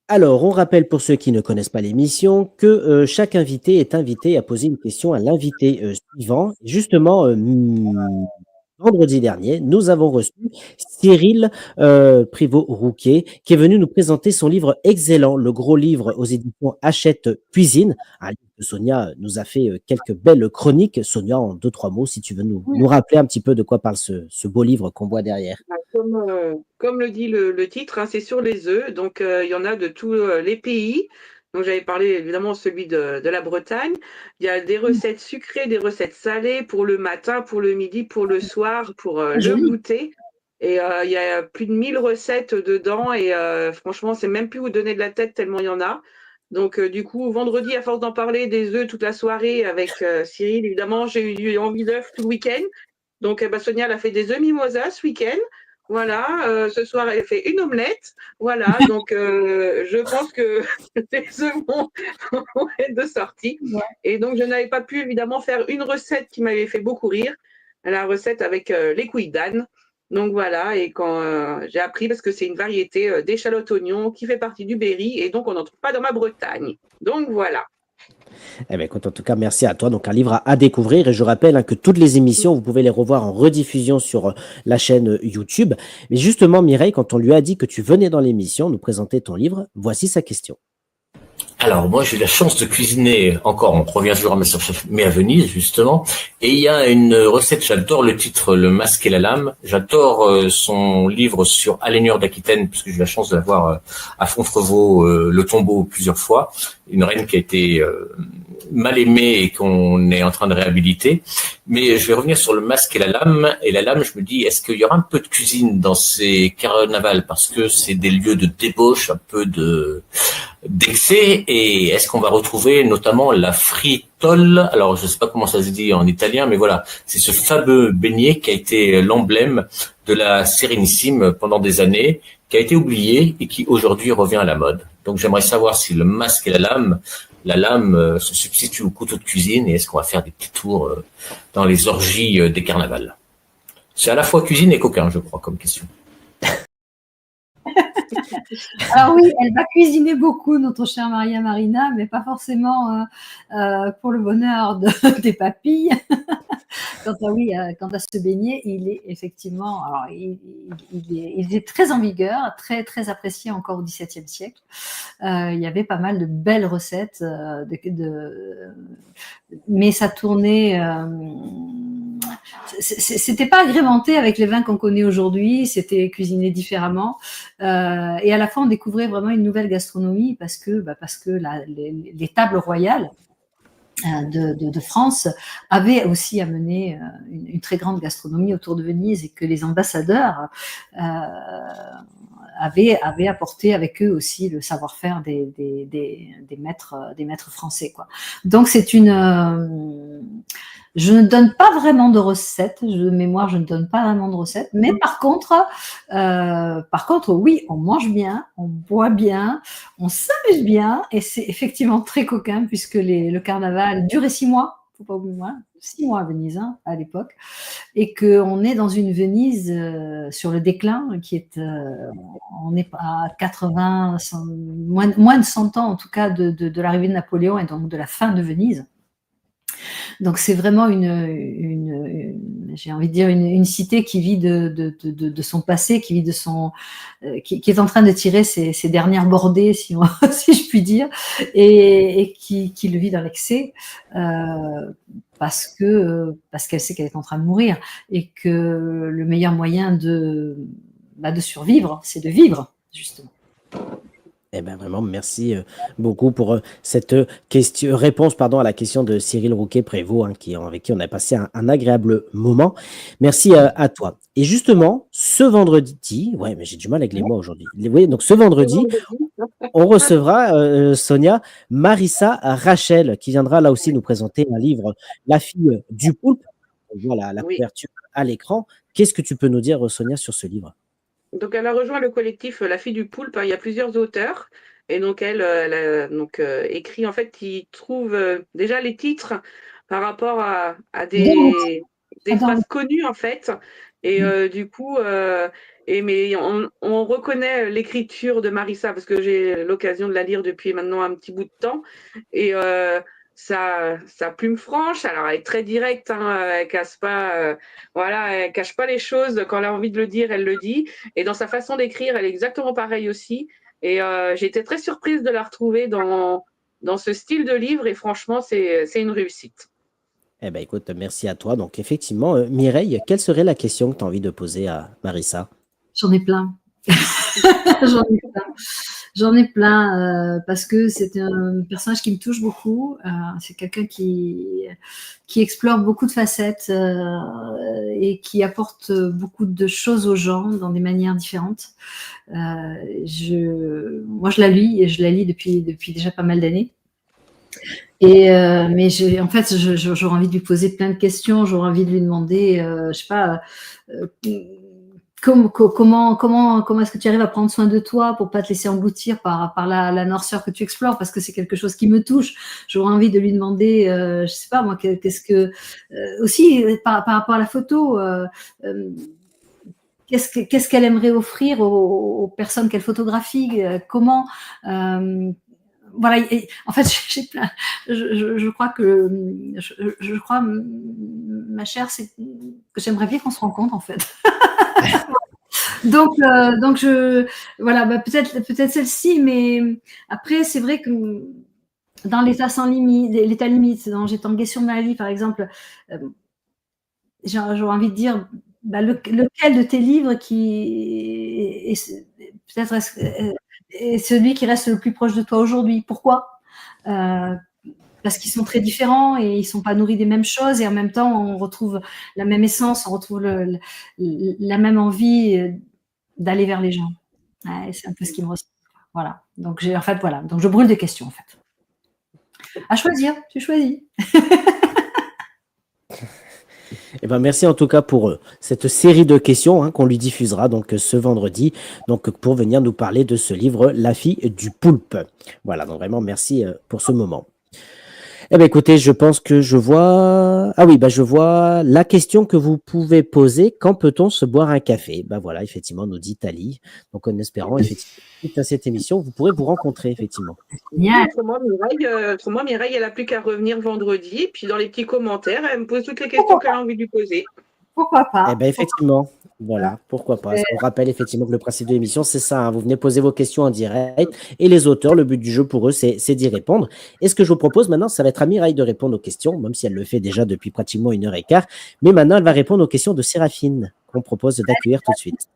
Alors, on rappelle pour ceux qui ne connaissent pas l'émission que chaque invité est invité à poser une question à l'invité suivant. Justement, vendredi dernier, nous avons reçu Cyril Privot-Rouquet qui est venu nous présenter son livre excellent, le gros livre aux éditions Hachette Cuisine. Un livre que Sonia nous a fait quelques belles chroniques. Sonia, en 2-3 mots, si tu veux nous rappeler un petit peu de quoi parle ce beau livre qu'on voit derrière. Comme le dit le titre, hein, c'est sur les œufs. Donc, il y en a de tous les pays. Donc, j'avais parlé évidemment celui de la Bretagne. Il y a des recettes sucrées, des recettes salées pour le matin, pour le midi, pour le soir, pour le goûter. Et il y a plus de 1000 recettes dedans. Et franchement, c'est même plus vous donner de la tête tellement il y en a. Donc, du coup, vendredi, à force d'en parler des œufs toute la soirée avec Cyril, évidemment, j'ai eu envie d'œufs tout le week-end. Donc, Sonia, elle a fait des œufs mimosa ce week-end. Voilà, ce soir, elle fait une omelette. Voilà, donc je pense que les œufs vont être de sortie. Ouais. Et donc, je n'avais pas pu évidemment faire une recette qui m'avait fait beaucoup rire, la recette avec les couilles d'âne. Donc voilà, et quand j'ai appris, parce que c'est une variété d'échalote oignon qui fait partie du Berry, et donc on n'en trouve pas dans ma Bretagne. Donc voilà. Eh bien, écoute, en tout cas, merci à toi. Donc, un livre à découvrir. Et je rappelle hein, que toutes les émissions, vous pouvez les revoir en rediffusion sur la chaîne YouTube. Mais justement, Mireille, quand on lui a dit que tu venais dans l'émission nous présenter ton livre, voici sa question. Alors, moi, j'ai eu la chance de cuisiner encore, on revient toujours à Masterchef, mais à Venise, justement. Et il y a une recette, j'adore le titre, Le Masque et la Lame. J'adore son livre sur Alénior d'Aquitaine, puisque j'ai eu la chance de l'avoir à Fontevraud, le tombeau, plusieurs fois. Une reine qui a été mal aimée et qu'on est en train de réhabiliter. Mais je vais revenir sur Le Masque et la Lame. Et la Lame, je me dis, est-ce qu'il y aura un peu de cuisine dans ces carnavals? Parce que c'est des lieux de débauche, un peu d'excès. Et est-ce qu'on va retrouver notamment la fritole? Alors, je ne sais pas comment ça se dit en italien, mais voilà, c'est ce fameux beignet qui a été l'emblème de la Sérénissime pendant des années, qui a été oublié et qui aujourd'hui revient à la mode. Donc, j'aimerais savoir si le masque et la lame se substituent au couteau de cuisine et est-ce qu'on va faire des petits tours dans les orgies des carnavals? C'est à la fois cuisine et coquin, je crois, comme question. Alors oui, elle va cuisiner beaucoup, notre chère Maria Marina, mais pas forcément pour le bonheur des papilles. Quant à ce beignet, il est effectivement, alors il est très en vigueur, très très apprécié encore au XVIIe siècle. Il y avait pas mal de belles recettes, mais ça tournait. C'était pas agrémenté avec les vins qu'on connaît aujourd'hui, c'était cuisiné différemment, et à la fois on découvrait vraiment une nouvelle gastronomie parce que les tables royales de France avait aussi amené une très grande gastronomie autour de Venise et que les ambassadeurs avaient apporté avec eux aussi le savoir-faire des maîtres français, quoi. Donc c'est je ne donne pas vraiment de recettes, de mémoire, je ne donne pas vraiment de recettes, mais par contre, oui, on mange bien, on boit bien, on s'amuse bien, et c'est effectivement très coquin puisque le carnaval durait 6 mois, faut pas oublier, 6 mois à Venise, hein, à l'époque, et qu'on est dans une Venise sur le déclin, qui est, on est à 80, moins de 100 ans en tout cas de l'arrivée de Napoléon et donc de la fin de Venise. Donc c'est vraiment j'ai envie de dire une cité qui vit de son passé, qui vit de son, qui est en train de tirer ses dernières bordées, si je puis dire, et qui le vit dans l'excès, parce qu'elle sait qu'elle est en train de mourir et que le meilleur moyen de survivre, c'est de vivre, justement. Eh ben vraiment, merci beaucoup pour cette réponse à la question de Cyril Rouquet-Prévost, hein, avec qui on a passé un agréable moment. Merci à toi. Et justement, ce vendredi, ouais, mais j'ai du mal avec les mots aujourd'hui. Oui, donc ce vendredi, on recevra, Sonia, Marissa Rachel, qui viendra là aussi nous présenter un livre, La fille du poulpe. On voit la Oui. couverture à l'écran. Qu'est-ce que tu peux nous dire, Sonia, sur ce livre? Donc, elle a rejoint le collectif La Fille du Poulpe. Il y a plusieurs auteurs. Et donc, elle a donc, écrit, en fait, il trouve déjà les titres par rapport à des phrases connues, en fait. Et du coup, mais on reconnaît l'écriture de Marissa parce que j'ai l'occasion de la lire depuis maintenant un petit bout de temps. Et sa plume franche, alors elle est très directe, hein, elle cache pas les choses. Quand elle a envie de le dire, elle le dit. Et dans sa façon d'écrire, elle est exactement pareille aussi. Et j'ai été très surprise de la retrouver dans ce style de livre. Et franchement, c'est une réussite. Eh ben écoute, merci à toi. Donc effectivement, Mireille, quelle serait la question que tu as envie de poser à Marissa? J'en ai plein. J'en ai plein parce que c'est un personnage qui me touche beaucoup. C'est quelqu'un qui explore beaucoup de facettes et qui apporte beaucoup de choses aux gens dans des manières différentes. Moi, je la lis et je la lis depuis déjà pas mal d'années. Mais en fait, j'aurais envie de lui poser plein de questions. J'aurais envie de lui demander, je sais pas. Comment est-ce que tu arrives à prendre soin de toi pour pas te laisser engloutir par la noirceur que tu explores, parce que c'est quelque chose qui me touche. J'aurais envie de lui demander, je sais pas moi, qu'est-ce que aussi par rapport à la photo, qu'est-ce qu'elle aimerait offrir aux personnes qu'elle photographie, comment voilà, en fait, j'ai plein. Je crois que ma chère, c'est que j'aimerais bien qu'on se rencontre en fait. Donc voilà, peut-être celle-ci, mais après c'est vrai que dans l'état sans limite, l'état limite, dans J'ai tangué sur ma vie par exemple, j'aurais envie de dire lequel de tes livres qui est peut-être est celui qui reste le plus proche de toi aujourd'hui. Pourquoi? Parce qu'ils sont très différents et ils sont pas nourris des mêmes choses, et en même temps on retrouve la même essence, on retrouve la même envie d'aller vers les gens. Ouais, c'est un peu ce qui me ressemble. Voilà. Donc donc je brûle des questions en fait. À choisir, tu choisis. Eh ben, merci en tout cas pour cette série de questions, hein, qu'on lui diffusera donc ce vendredi, donc pour venir nous parler de ce livre, La fille du poulpe. Voilà, donc vraiment merci pour ce moment. Eh ben écoutez, je pense que je vois... Ah oui, je vois la question que vous pouvez poser. Quand peut-on se boire un café? Voilà, effectivement, nous dit Thalie. Donc en espérant, effectivement, suite à cette émission, vous pourrez vous rencontrer, effectivement. Yeah. Autrement, Mireille, elle n'a plus qu'à revenir vendredi. Puis dans les petits commentaires, elle me pose toutes les questions qu'elle a envie de lui poser. Pourquoi pas? Eh bien, effectivement, voilà, pourquoi pas. Ça vous rappelle effectivement que le principe de l'émission, c'est ça, hein, vous venez poser vos questions en direct, et les auteurs, le but du jeu pour eux, c'est d'y répondre. Et ce que je vous propose maintenant, ça va être à Mireille de répondre aux questions, même si elle le fait déjà depuis pratiquement 1h15. Mais maintenant, elle va répondre aux questions de Séraphine, qu'on propose d'accueillir tout de suite.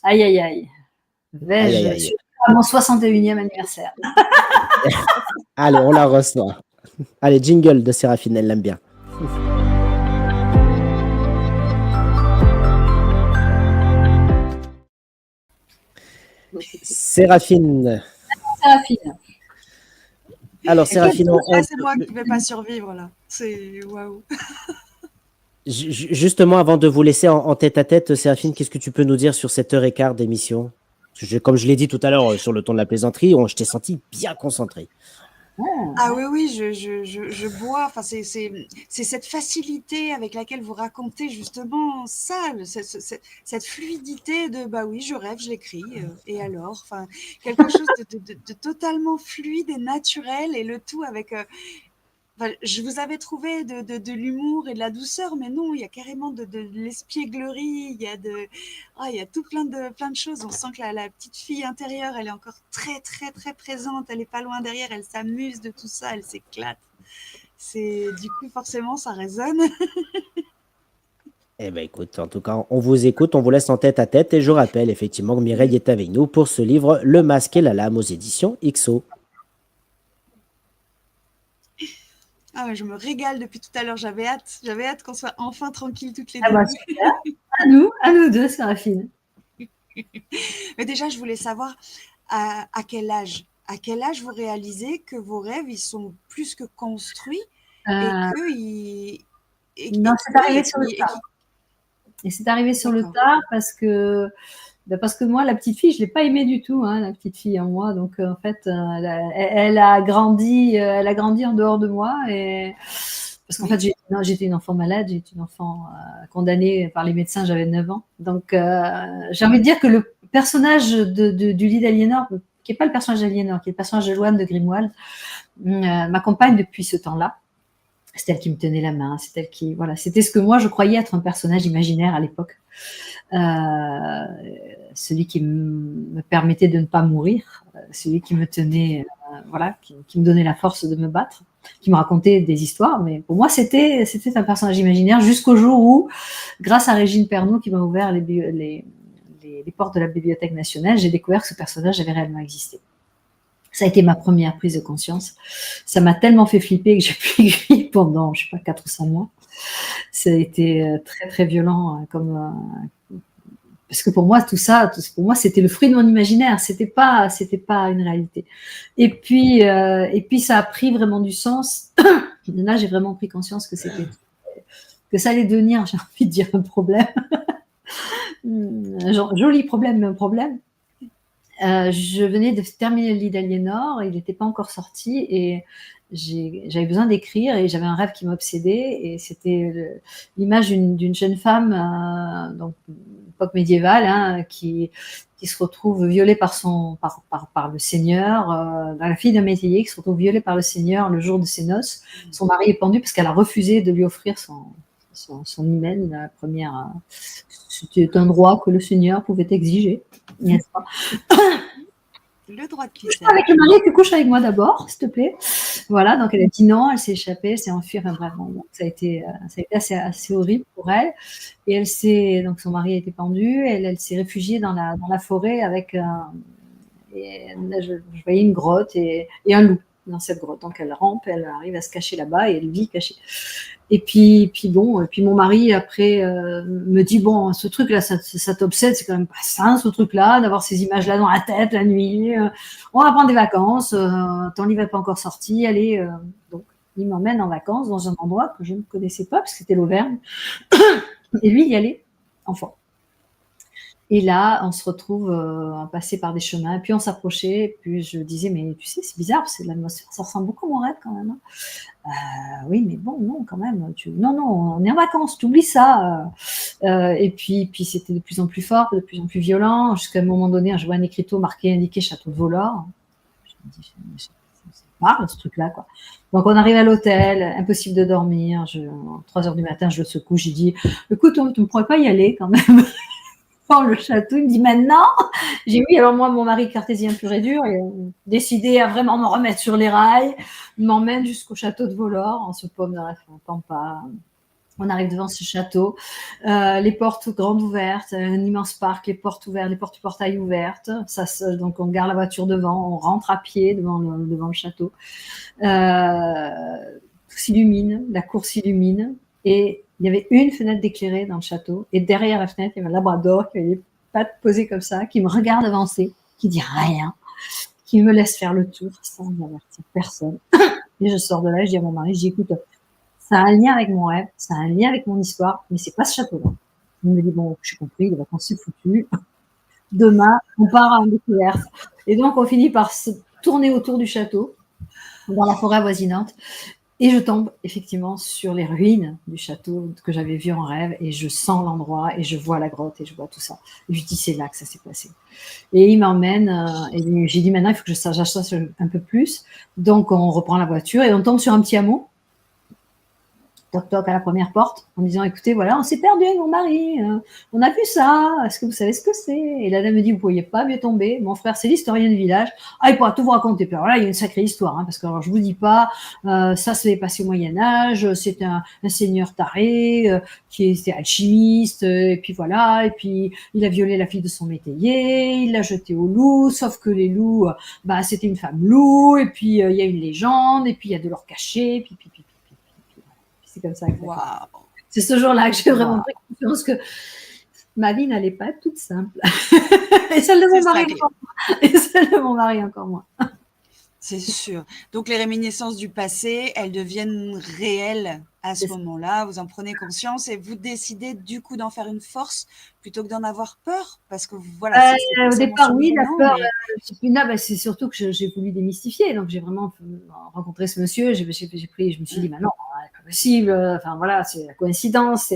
Aïe, aïe, aïe. Je suis à mon 61e anniversaire. Allez, on la reçoit. Allez, jingle de Séraphine, elle l'aime bien. Séraphine. Séraphine. Alors, Séraphine, Là, c'est moi qui ne vais pas survivre, là. C'est waouh. justement, avant de vous laisser en tête-à-tête, Séraphine, qu'est-ce que tu peux nous dire sur cette heure et quart d'émission? Parce que comme je l'ai dit tout à l'heure sur le ton de la plaisanterie, je t'ai senti bien concentré. Ah oui, oui, je bois. Enfin, c'est cette facilité avec laquelle vous racontez justement ça, cette fluidité de bah oui, je rêve, je l'écris, et alors, enfin, quelque chose de totalement fluide et naturel, et le tout avec. Enfin, je vous avais trouvé de l'humour et de la douceur, mais non, il y a carrément de l'espièglerie, il y a tout plein de choses. On sent que la petite fille intérieure, elle est encore très, très, très présente. Elle n'est pas loin derrière, elle s'amuse de tout ça, elle s'éclate. Du coup, forcément, ça résonne. Eh bien, écoute, en tout cas, on vous écoute, on vous laisse en tête-à-tête. Et je rappelle effectivement que Mireille est avec nous pour ce livre Le Masque et la Lame aux éditions XO. Ah ouais, je me régale depuis tout à l'heure. J'avais hâte qu'on soit enfin tranquilles toutes les Ah deux. bah, super. À nous deux, Séraphine. Mais déjà, je voulais savoir à quel âge vous réalisez que vos rêves, ils sont plus que construits et que non, c'est arrivé sur le tard. Et c'est arrivé sur le tard parce que moi, la petite fille, je l'ai pas aimée du tout, hein, la petite fille en moi. Donc en fait, elle a grandi en dehors de moi, et parce qu'en fait, j'étais une enfant malade, j'étais une enfant condamnée par les médecins, j'avais 9 ans. Donc j'ai envie de dire que le personnage du lit d'Aliénor, qui est pas le personnage d'Aliénor, qui est le personnage de Louane de Grimwald, m'accompagne depuis ce temps-là. C'est elle qui me tenait la main, c'est elle qui, voilà, c'était ce que moi je croyais être un personnage imaginaire à l'époque, celui qui me permettait de ne pas mourir, celui qui me tenait, voilà, qui me donnait la force de me battre, qui me racontait des histoires. Mais pour moi, c'était un personnage imaginaire jusqu'au jour où, grâce à Régine Pernoud qui m'a ouvert les portes de la Bibliothèque nationale, j'ai découvert que ce personnage avait réellement existé. Ça a été ma première prise de conscience. Ça m'a tellement fait flipper que j'ai pu écrire pendant, je sais pas, 4 ou 5 mois. Ça a été très, très violent, parce que pour moi, tout ça, c'était le fruit de mon imaginaire. C'était pas une réalité. Et puis ça a pris vraiment du sens. Là, j'ai vraiment pris conscience que ça allait devenir, j'ai envie de dire, un problème. Joli problème, mais un problème. Je venais de terminer le lit d'Aliénor, il n'était pas encore sorti, et j'avais besoin d'écrire, et j'avais un rêve qui m'obsédait, et c'était l'image d'une jeune femme, donc époque médiévale, hein, qui se retrouve violée par le Seigneur, la fille d'un métayer qui se retrouve violée par le Seigneur le jour de ses noces. Son mari est pendu parce qu'elle a refusé de lui offrir son hymen, la première. C'était un droit que le Seigneur pouvait exiger, n'est-ce pas? Le droit de quitter. Avec le mari, tu couches avec moi d'abord, s'il te plaît. Voilà, donc elle a dit non, elle s'est échappée, elle s'est enfuie. Enfin bref, bon, ça a été assez horrible pour elle. Et donc son mari a été pendu, elle s'est réfugiée dans la forêt avec et là, je voyais une grotte et un loup dans cette grotte. Donc elle rampe, elle arrive à se cacher là-bas, et elle vit cachée. Et puis mon mari après me dit, bon, ce truc-là, ça t'obsède, c'est quand même pas sain, ce truc-là, d'avoir ces images-là dans la tête la nuit. On va prendre des vacances, ton livre n'est pas encore sorti, allez. Donc il m'emmène en vacances dans un endroit que je ne connaissais pas, parce que c'était l'Auvergne. Et lui, il y allait enfant. Et là, on se retrouve à passer par des chemins, et puis on s'approchait, et puis je disais, mais tu sais, c'est bizarre, parce que l'atmosphère, ça ressemble beaucoup à mon rêve quand même. Oui, mais bon, non, quand même. Non, on est en vacances, tu oublies ça. Et puis c'était de plus en plus fort, de plus en plus violent, jusqu'à un moment donné, je vois un écriteau indiqué Château de Volor. Je me dis, c'est marre, ce truc-là, quoi. Donc on arrive à l'hôtel, impossible de dormir. À 3h du matin, je le secoue, j'ai dit, écoute, tu ne pourrais pas y aller quand même. Dans le château, il me dit maintenant. J'ai oui, alors moi, mon mari cartésien pur et dur, et décidé à vraiment me remettre sur les rails, il m'emmène jusqu'au château de Volor, on se paume dans la pampa. On arrive devant ce château, les portes grandes ouvertes, un immense parc, les portes ouvertes, les portes du portail ouvertes. Donc on garde la voiture devant, on rentre à pied devant le château. s'illumine, la cour s'illumine, et il y avait une fenêtre d'éclairée dans le château, et derrière la fenêtre, il y avait un labrador qui avait les pattes posées comme ça, qui me regarde avancer, qui dit rien, qui me laisse faire le tour sans avertir personne. Et je sors de là, je dis à mon mari, je dis, écoute, ça a un lien avec mon rêve, ça a un lien avec mon histoire, mais c'est pas ce château-là. Il me dit, bon, j'ai compris, les vacances c'est foutu. Demain, on part à une découverte. Et donc, on finit par se tourner autour du château, dans la forêt avoisinante. Et je tombe effectivement sur les ruines du château que j'avais vu en rêve, et je sens l'endroit, et je vois la grotte, et je vois tout ça. Et je dis, c'est là que ça s'est passé. Et il m'emmène, et j'ai dit, maintenant, il faut que j'achète un peu plus. Donc, on reprend la voiture, et on tombe sur un petit hameau. Toc toc à la première porte, en me disant, écoutez, voilà, on s'est perdu avec mon mari, on a vu ça, est-ce que vous savez ce que c'est? Et la dame me dit, vous ne pourriez pas mieux tomber, mon frère c'est l'historien du village, il pourra tout vous raconter. Puis alors là, il y a une sacrée histoire, parce que alors, je vous dis pas, ça s'est passé au Moyen-Âge, c'est un seigneur taré, qui était alchimiste, et puis voilà, et puis il a violé la fille de son métayer, il l'a jetée au loup, sauf que les loups, c'était une femme loup, et puis il y a une légende, et puis il y a de l'or caché, puis. C'est comme ça. Waouh. C'est ce jour-là que j'ai vraiment pris conscience que ma vie n'allait pas être toute simple. Et celle de mon mari encore moins. Et celle de mon mari encore moins. C'est sûr. Donc, les réminiscences du passé, elles deviennent réelles à ce moment-là. Vous en prenez conscience et vous décidez du coup d'en faire une force plutôt que d'en avoir peur. Parce que voilà. Au départ, oui, la peur. C'est surtout que j'ai voulu démystifier. Donc, j'ai vraiment rencontré ce monsieur. Je me suis dit, non, c'est pas possible. Enfin, voilà, c'est la coïncidence.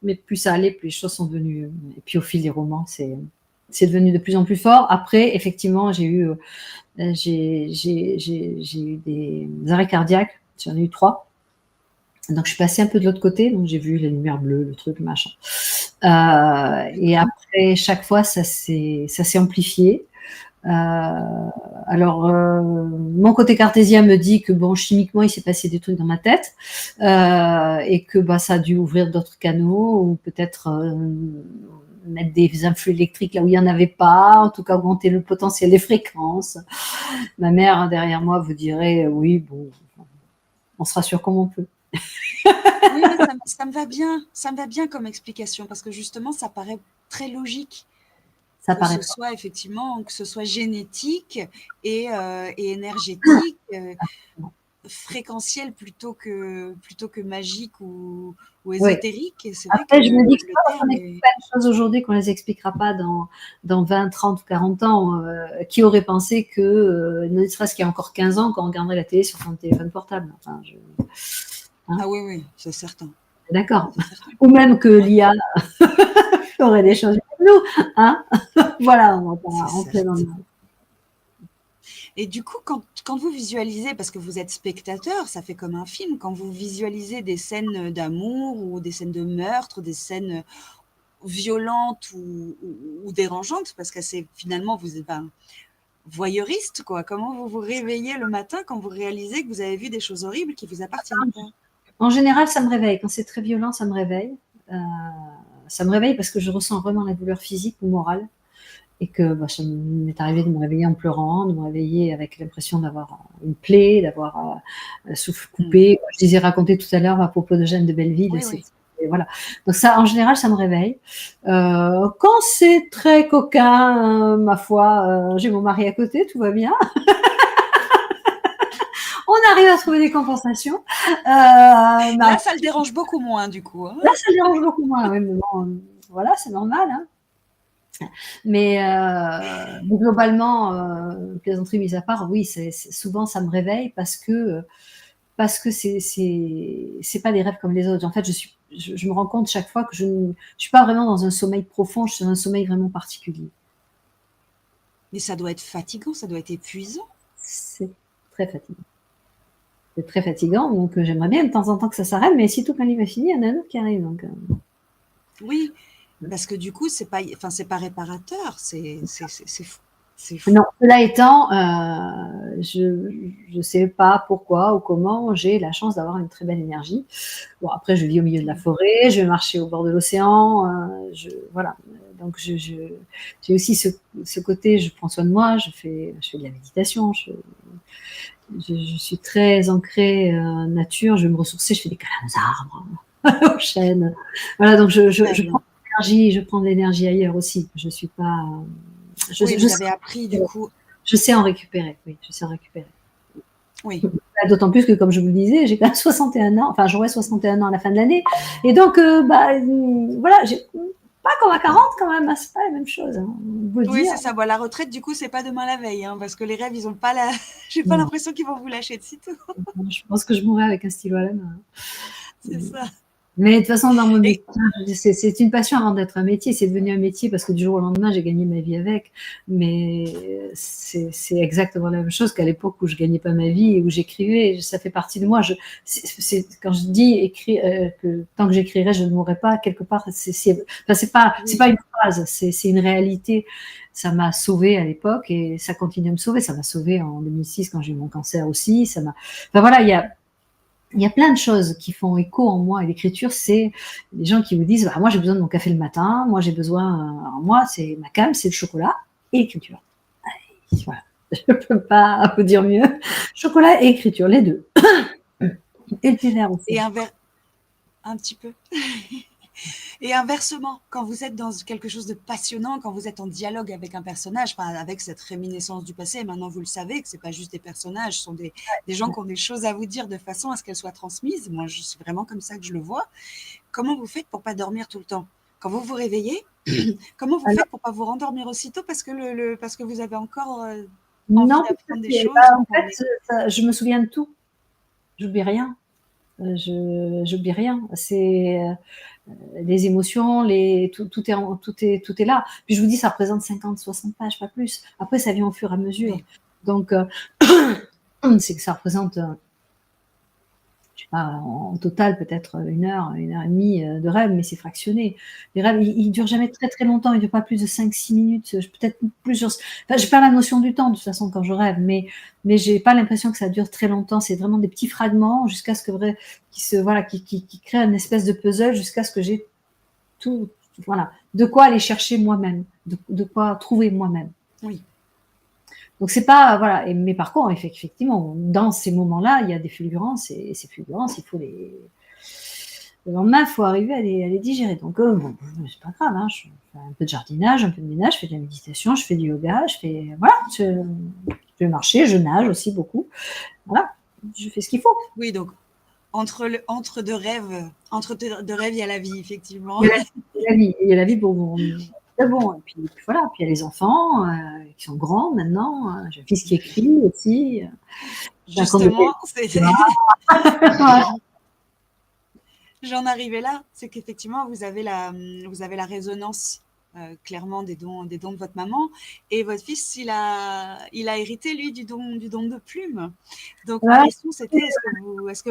Mais plus ça allait, plus les choses sont devenues. Et puis, au fil des romans, c'est devenu de plus en plus fort. Après, effectivement, j'ai eu des arrêts cardiaques. J'en ai eu 3. Donc, je suis passée un peu de l'autre côté. Donc, j'ai vu la lumière bleue, le truc, machin. Et après, chaque fois, ça s'est amplifié. Mon côté cartésien me dit que bon, chimiquement, il s'est passé des trucs dans ma tête, et que ça a dû ouvrir d'autres canaux, ou peut-être mettre des influx électriques là où il n'y en avait pas, en tout cas augmenter le potentiel des fréquences. Ma mère, derrière moi, vous dirait, oui, bon, on se rassure comme on peut. Oui, mais ça me va bien comme explication, parce que justement, ça paraît très logique. Que ce soit génétique et énergétique, fréquentiel plutôt que magique ou ésotérique. Oui. Après, je me dis que on n'explique pas les choses aujourd'hui qu'on ne les expliquera pas dans 20, 30 ou 40 ans. Qui aurait pensé que, ne serait-ce qu'il y a encore 15 ans, qu'on regarderait la télé sur son téléphone portable? Enfin, Ah oui, c'est certain. D'accord. Ou même que l'IA aurait des choses comme nous. Hein. Voilà, on va pas rentrer dans le... Et du coup, quand vous visualisez, parce que vous êtes spectateur, ça fait comme un film, quand vous visualisez des scènes d'amour ou des scènes de meurtre, des scènes violentes ou dérangeantes, parce que finalement, vous êtes voyeuriste, quoi. Comment vous vous réveillez le matin quand vous réalisez que vous avez vu des choses horribles qui vous appartiennent pas? En général, ça me réveille. Quand c'est très violent, ça me réveille. Ça me réveille parce que je ressens vraiment la douleur physique ou morale. Et que ça m'est arrivé de me réveiller en pleurant, de me réveiller avec l'impression d'avoir une plaie, d'avoir un souffle coupé. Je disais raconter tout à l'heure à propos de Jeanne de Belleville. Oui. Voilà. Donc ça, en général, ça me réveille. Quand c'est très coquin, ma foi, j'ai mon mari à côté, tout va bien. On arrive à trouver des compensations. Là, ça le dérange beaucoup moins, du coup. Hein. Là, ça le dérange beaucoup moins. Oui, mais bon, voilà, c'est normal. Hein. Mais globalement, plaisanterie mise à part, oui, souvent ça me réveille parce que c'est pas des rêves comme les autres. En fait, je me rends compte chaque fois que je suis pas vraiment dans un sommeil profond, je suis dans un sommeil vraiment particulier. Mais ça doit être fatigant, ça doit être épuisant. C'est très fatigant. C'est très fatigant, donc j'aimerais bien de temps en temps que ça s'arrête, mais sitôt qu'un livre est fini, il y en a un autre qui arrive. Donc, Oui. Parce que du coup, c'est pas réparateur, c'est fou. Non, cela étant, je sais pas pourquoi ou comment j'ai la chance d'avoir une très belle énergie. Bon, après, je vis au milieu de la forêt, je vais marcher au bord de l'océan, voilà. Donc, j'ai aussi ce côté, je prends soin de moi, je fais de la méditation, je suis très ancrée nature, je vais me ressourcer, je fais des câlins aux arbres, aux chênes. Voilà, donc je prends de l'énergie ailleurs aussi. Je suis pas. Oui, vous avez appris du coup. Je sais en récupérer, oui, je sais en récupérer. Oui. D'autant plus que, comme je vous le disais, j'ai quand même 61 ans, enfin j'aurai 61 ans à la fin de l'année, et donc voilà, j'ai pas comme à 40 quand même, hein, c'est pas la même chose. Hein, oui, c'est ça. Bon, la retraite, du coup, c'est pas demain la veille, hein, parce que les rêves, ils ont pas la. J'ai pas l'impression qu'ils vont vous lâcher de sitôt. Je pense que je mourrai avec un stylo à la main. C'est ça. Mais de toute façon, dans mon métier, c'est une passion avant d'être un métier. C'est devenu un métier parce que du jour au lendemain, j'ai gagné ma vie avec. Mais c'est exactement la même chose qu'à l'époque où je gagnais pas ma vie et où j'écrivais. Ça fait partie de moi. Quand je dis que tant que j'écrirai, je ne mourrai pas, quelque part, c'est pas une phrase, c'est une réalité. Ça m'a sauvée à l'époque et ça continue à me sauver. Ça m'a sauvée en 2006 quand j'ai eu mon cancer aussi. Enfin voilà, il y a plein de choses qui font écho en moi, et l'écriture, c'est des gens qui vous disent moi j'ai besoin de mon café le matin, moi j'ai besoin, moi c'est ma cam, c'est le chocolat et l'écriture. Voilà. Je ne peux pas vous dire mieux. Chocolat et écriture, les deux. Et le thé vert aussi. Et un petit peu. Et inversement, quand vous êtes dans quelque chose de passionnant, quand vous êtes en dialogue avec un personnage, avec cette réminiscence du passé, maintenant vous le savez que c'est pas juste des personnages, ce sont des gens qui ont des choses à vous dire de façon à ce qu'elles soient transmises. Moi, je suis vraiment comme ça que je le vois. Comment vous faites pour pas dormir tout le temps? Quand vous vous réveillez, comment vous faites pour pas vous rendormir aussitôt parce que vous avez encore envie d'apprendre des choses? En fait, je me souviens de tout. J'oublie rien. J'oublie rien. C'est les émotions, tout est là. Puis je vous dis, ça représente 50, 60 pages, pas plus. Après, ça vient au fur et à mesure. Oui. Donc, c'est que ça représente, je sais pas, en total peut-être 1 heure et demie de rêve, mais c'est fractionné. Les rêves, ils durent jamais très très longtemps. Ils durent pas plus de 5-6 minutes, peut-être plus. Enfin, je perds la notion du temps de toute façon quand je rêve, mais j'ai pas l'impression que ça dure très longtemps. C'est vraiment des petits fragments jusqu'à ce que qui créent une espèce de puzzle jusqu'à ce que j'ai tout, voilà, de quoi aller chercher moi-même, de quoi trouver moi-même. Oui. Donc c'est pas voilà, mais par contre effectivement dans ces moments-là il y a des fulgurances et ces fulgurances il faut le lendemain il faut arriver à les digérer. Donc bon, c'est pas grave, hein, je fais un peu de jardinage, un peu de ménage, je fais de la méditation, je fais du yoga, je vais marcher, je nage aussi beaucoup, voilà, je fais ce qu'il faut. Oui, donc entre deux rêves, il y a la vie effectivement. Il y a la vie pour bon. Bon, et puis voilà, puis il y a les enfants qui sont grands maintenant, j'ai un fils qui écrit aussi. Justement, j'en arrivais là, c'est qu'effectivement vous avez la résonance clairement des dons de votre maman, et votre fils il a hérité lui du don de plume. Donc ma question c'était est-ce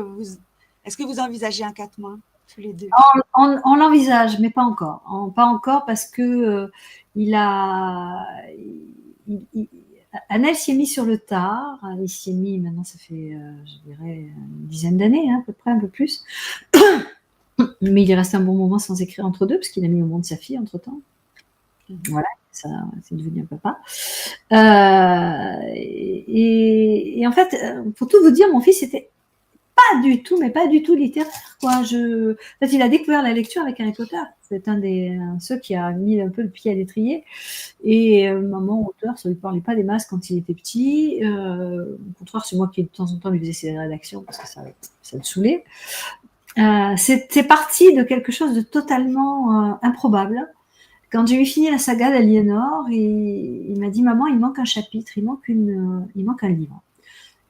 que vous envisagez un 4 mains tous les deux? On l'envisage, mais pas encore. Pas encore parce que Annelle s'y est mis sur le tard. Il s'y est mis, maintenant ça fait, je dirais, une dizaine d'années, hein, à peu près, un peu plus. Mais il est resté un bon moment sans écrire entre deux, parce qu'il a mis au monde sa fille entre-temps. Voilà, ça, c'est devenu un papa. Et en fait, pour tout vous dire, mon fils était pas du tout littéraire, quoi. En fait, il a découvert la lecture avec Harry Potter. C'est ceux qui a mis un peu le pied à l'étrier. Et maman, auteur, ça lui parlait pas des masses quand il était petit. Au contraire, c'est moi qui, de temps en temps, lui faisais ses rédactions parce que ça le saoulait. C'est parti de quelque chose de totalement improbable. Quand j'ai eu fini la saga d'Aliénor, il m'a dit « Maman, il manque un chapitre, il manque un livre. »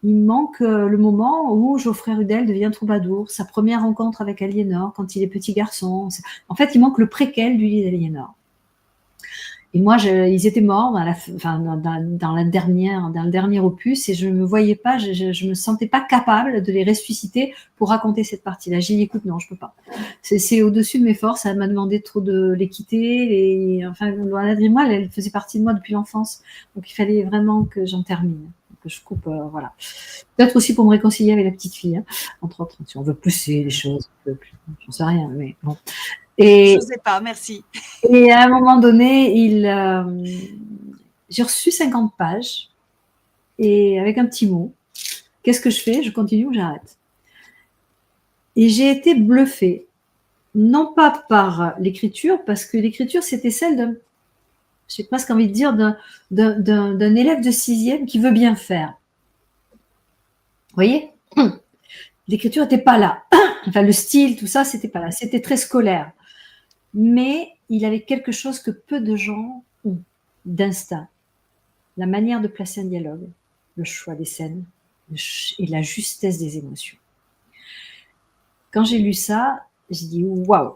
Il manque le moment où Geoffrey Rudel devient troubadour, sa première rencontre avec Aliénor quand il est petit garçon. En fait, il manque le préquel du lit d'Aliénor. Et moi, ils étaient morts dans le dernier opus, et je me voyais pas, je me sentais pas capable de les ressusciter pour raconter cette partie-là. J'ai dit, écoute, non, je peux pas. C'est au-dessus de mes forces. Ça m'a demandé trop de les quitter. Moi, elle faisait partie de moi depuis l'enfance. Donc, il fallait vraiment que j'en termine, que je coupe, voilà. Peut-être aussi pour me réconcilier avec la petite fille, hein, entre autres, si on veut pousser les choses, j'en sais rien, mais bon. Je ne sais pas, merci. Et à un moment donné, j'ai reçu 50 pages, et avec un petit mot. Qu'est-ce que je fais? Je continue ou j'arrête? Et j'ai été bluffée, non pas par l'écriture, parce que l'écriture, c'était celle d'un, j'ai presque envie de dire, d'un élève de 6e qui veut bien faire. Vous voyez? L'écriture n'était pas là. Enfin, le style, tout ça, c'était pas là. C'était très scolaire. Mais il avait quelque chose que peu de gens ont, d'instinct. La manière de placer un dialogue, le choix des scènes et la justesse des émotions. Quand j'ai lu ça, j'ai dit waouh,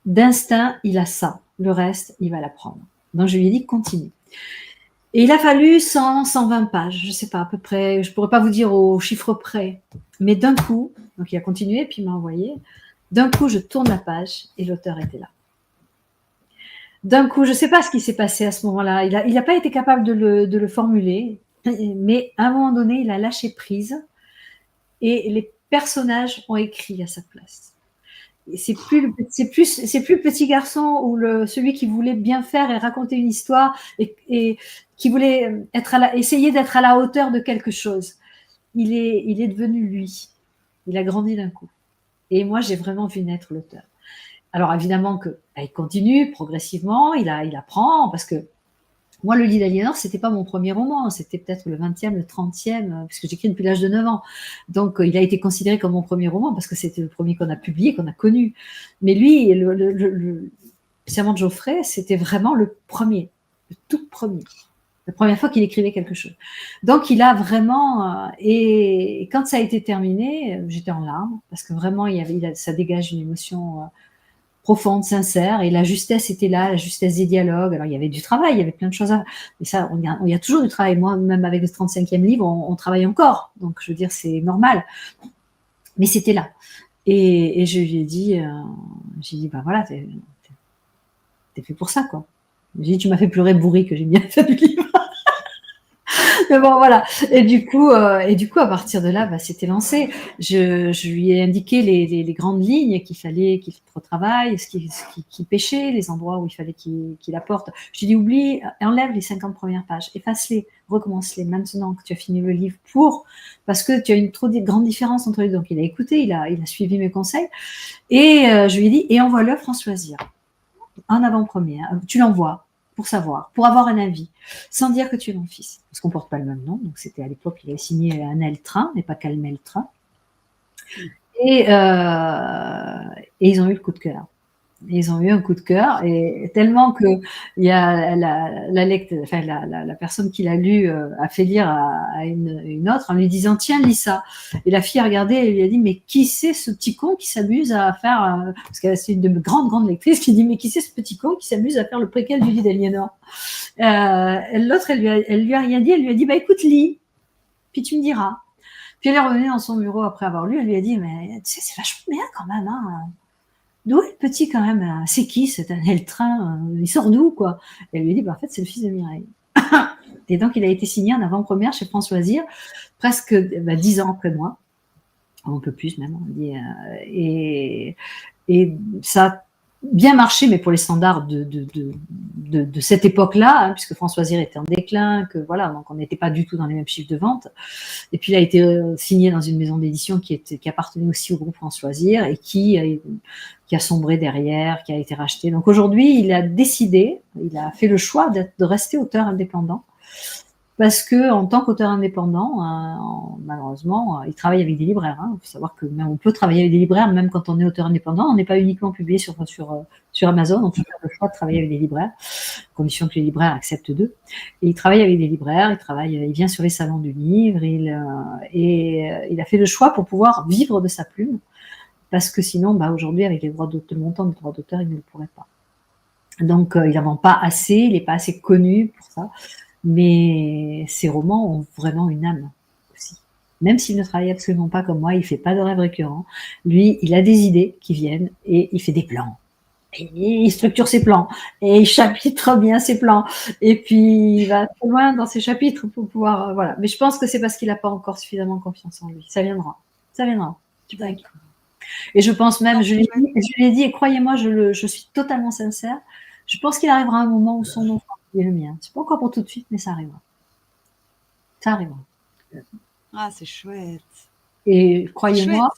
d'instinct, il a ça. Le reste, il va l'apprendre. Donc je lui ai dit continue. Et il a fallu 100, 120 pages, je ne sais pas à peu près, je ne pourrais pas vous dire au chiffre près, mais d'un coup, donc il a continué, puis il m'a envoyé, d'un coup je tourne la page et l'auteur était là. D'un coup, je ne sais pas ce qui s'est passé à ce moment-là, il n'a pas été capable de le formuler, mais à un moment donné, il a lâché prise et les personnages ont écrit à sa place. C'est plus le petit garçon ou celui qui voulait bien faire et raconter une histoire et qui voulait essayer d'être à la hauteur de quelque chose. Il est devenu lui. Il a grandi d'un coup. Et moi, j'ai vraiment vu naître l'auteur. Alors évidemment il continue progressivement, il apprend, parce que moi, le lit d'Aliénor, c'était pas mon premier roman, c'était peut-être le 20e, le 30e, puisque j'écris depuis l'âge de 9 ans. Donc, il a été considéré comme mon premier roman, parce que c'était le premier qu'on a publié, qu'on a connu. Mais lui, le Serment de Geoffrey, c'était vraiment le premier, le tout premier. La première fois qu'il écrivait quelque chose. Donc, il a vraiment... et quand ça a été terminé, j'étais en larmes, parce que vraiment, ça dégage une émotion... profonde, sincère, et la justesse était là, la justesse des dialogues. Alors, il y avait du travail, il y avait plein de choses à... Mais ça, il y a toujours du travail. Moi, même avec le 35e livre, on travaille encore. Donc, je veux dire, c'est normal. Mais c'était là. Et je lui ai dit, bah voilà, t'es fait pour ça, quoi. J'ai dit, tu m'as fait pleurer bourri, que j'ai bien fait du livre. Mais bon, voilà. Et du coup, à partir de là, bah, c'était lancé. Je lui ai indiqué les grandes lignes qu'il fallait qu'il retravaille, ce qui pêchait, les endroits où il fallait qu'il apporte. Je lui ai dit, oublie, enlève les 50 premières pages, efface-les, recommence-les maintenant que tu as fini le livre parce que tu as une trop grande différence entre les deux. Donc, il a écouté, il a suivi mes conseils. Et je lui ai dit, et envoie-le François Zir, en avant-première. Tu l'envoies pour savoir, pour avoir un avis, sans dire que tu es mon fils. Parce qu'on ne porte pas le même nom. Donc, c'était à l'époque, il avait signé Annelle Train, et pas Calmel Train. Et ils ont eu le coup de cœur. Ils ont eu un coup de cœur, et tellement que il y a la personne qui l'a lu a fait lire à une autre en lui disant tiens, lis ça. Et la fille a regardé et lui a dit mais qui c'est ce petit con qui s'amuse à faire parce que c'est une de mes grandes lectrices qui dit mais qui c'est ce petit con qui s'amuse à faire le préquel du lit d'Aliénor. L'autre elle lui a rien dit, elle lui a dit bah écoute, lis puis tu me diras. Puis elle est revenue dans son bureau après avoir lu, elle lui a dit mais tu sais, c'est vachement bien quand même, hein. D'où est le petit quand même? C'est qui cet Annel Train? Il sort d'où, quoi? Et elle lui a dit, bah, en fait, c'est le fils de Mireille. Et donc, il a été signé en avant-première chez François Zir, presque 10 ans après moi. Un peu plus même. Et ça a bien marché, mais pour les standards de cette époque-là, hein, puisque François Zir était en déclin, que voilà, donc on n'était pas du tout dans les mêmes chiffres de vente. Et puis il a été signé dans une maison d'édition qui appartenait aussi au groupe François Zir et qui a sombré derrière, qui a été racheté. Donc aujourd'hui, il a décidé, il a fait le choix de rester auteur indépendant. Parce que en tant qu'auteur indépendant, malheureusement, il travaille avec des libraires. Il faut savoir que même on peut travailler avec des libraires, même quand on est auteur indépendant. On n'est pas uniquement publié sur Amazon. On peut faire le choix de travailler avec des libraires, à condition que les libraires acceptent d'eux. Et il travaille avec des libraires. Il vient sur les salons du livre. Il a fait le choix pour pouvoir vivre de sa plume, parce que sinon, aujourd'hui, avec le montant des droits d'auteur, il ne le pourrait pas. Donc, il n'en vend pas assez. Il n'est pas assez connu pour ça. Mais ces romans ont vraiment une âme aussi. Même s'il ne travaille absolument pas comme moi, il ne fait pas de rêves récurrents. Lui, il a des idées qui viennent et il fait des plans. Et il structure ses plans et il chapitre bien ses plans. Et puis, il va trop loin dans ses chapitres pour pouvoir... voilà. Mais je pense que c'est parce qu'il n'a pas encore suffisamment confiance en lui. Ça viendra. Ça viendra. Tu t'inquiètes. Et je pense même, je l'ai dit, et croyez-moi, je suis totalement sincère, je pense qu'il arrivera un moment où son enfant est le mien. C'est pas encore pour tout de suite, mais ça arrivera. Ça arrivera. Ah, c'est chouette. Et croyez-moi,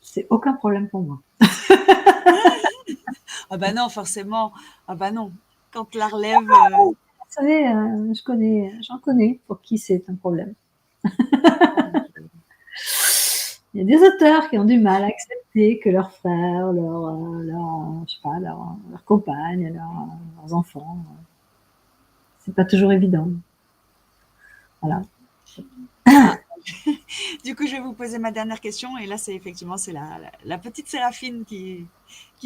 c'est aucun problème pour moi. Ah bah non, forcément. Ah bah non. Quand la relève, Vous savez, j'en connais pour qui c'est un problème. Il y a des auteurs qui ont du mal à accepter que leurs frères, je sais pas, leur compagne, leurs enfants, c'est pas toujours évident. Voilà. du coup, je vais vous poser ma dernière question. Et là, c'est effectivement, c'est la petite Séraphine qui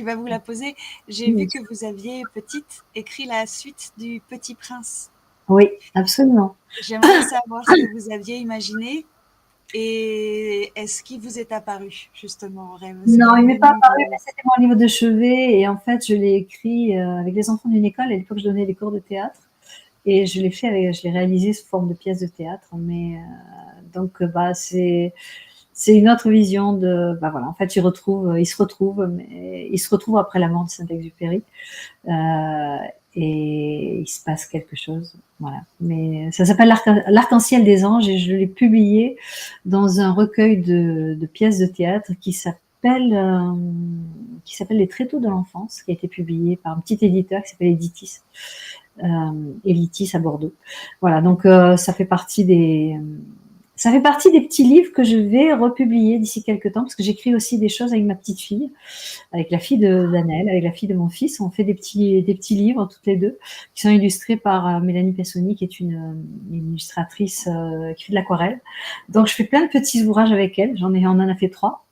va vous la poser. J'ai vu que vous aviez, petite, écrit la suite du Petit Prince. Oui, absolument. J'aimerais savoir ce que vous aviez imaginé et est-ce qu'il vous est apparu, justement, en rêve? Non, il m'est pas apparu, mais c'était mon livre de chevet. Et en fait, je l'ai écrit avec les enfants d'une école. À l'époque, je donnais des cours de théâtre. Et je l'ai réalisé sous forme de pièce de théâtre. Mais donc, c'est une autre vision de. Voilà, en fait, il se retrouve après la mort de Saint-Exupéry. Et il se passe quelque chose. Voilà. Mais ça s'appelle L'Arc-en-Ciel des Anges et je l'ai publié dans un recueil de pièces de théâtre qui s'appelle Les Tréteaux de l'enfance, qui a été publié par un petit éditeur qui s'appelle Editis. Elitis à Bordeaux. Voilà, donc ça fait partie des petits livres que je vais republier d'ici quelques temps, parce que j'écris aussi des choses avec ma petite fille, avec la fille d'Annelle, avec la fille de mon fils. On fait des petits livres toutes les deux, qui sont illustrés par Mélanie Pessoni, qui est une illustratrice qui fait de l'aquarelle. Donc je fais plein de petits ouvrages avec elle. On en a fait 3.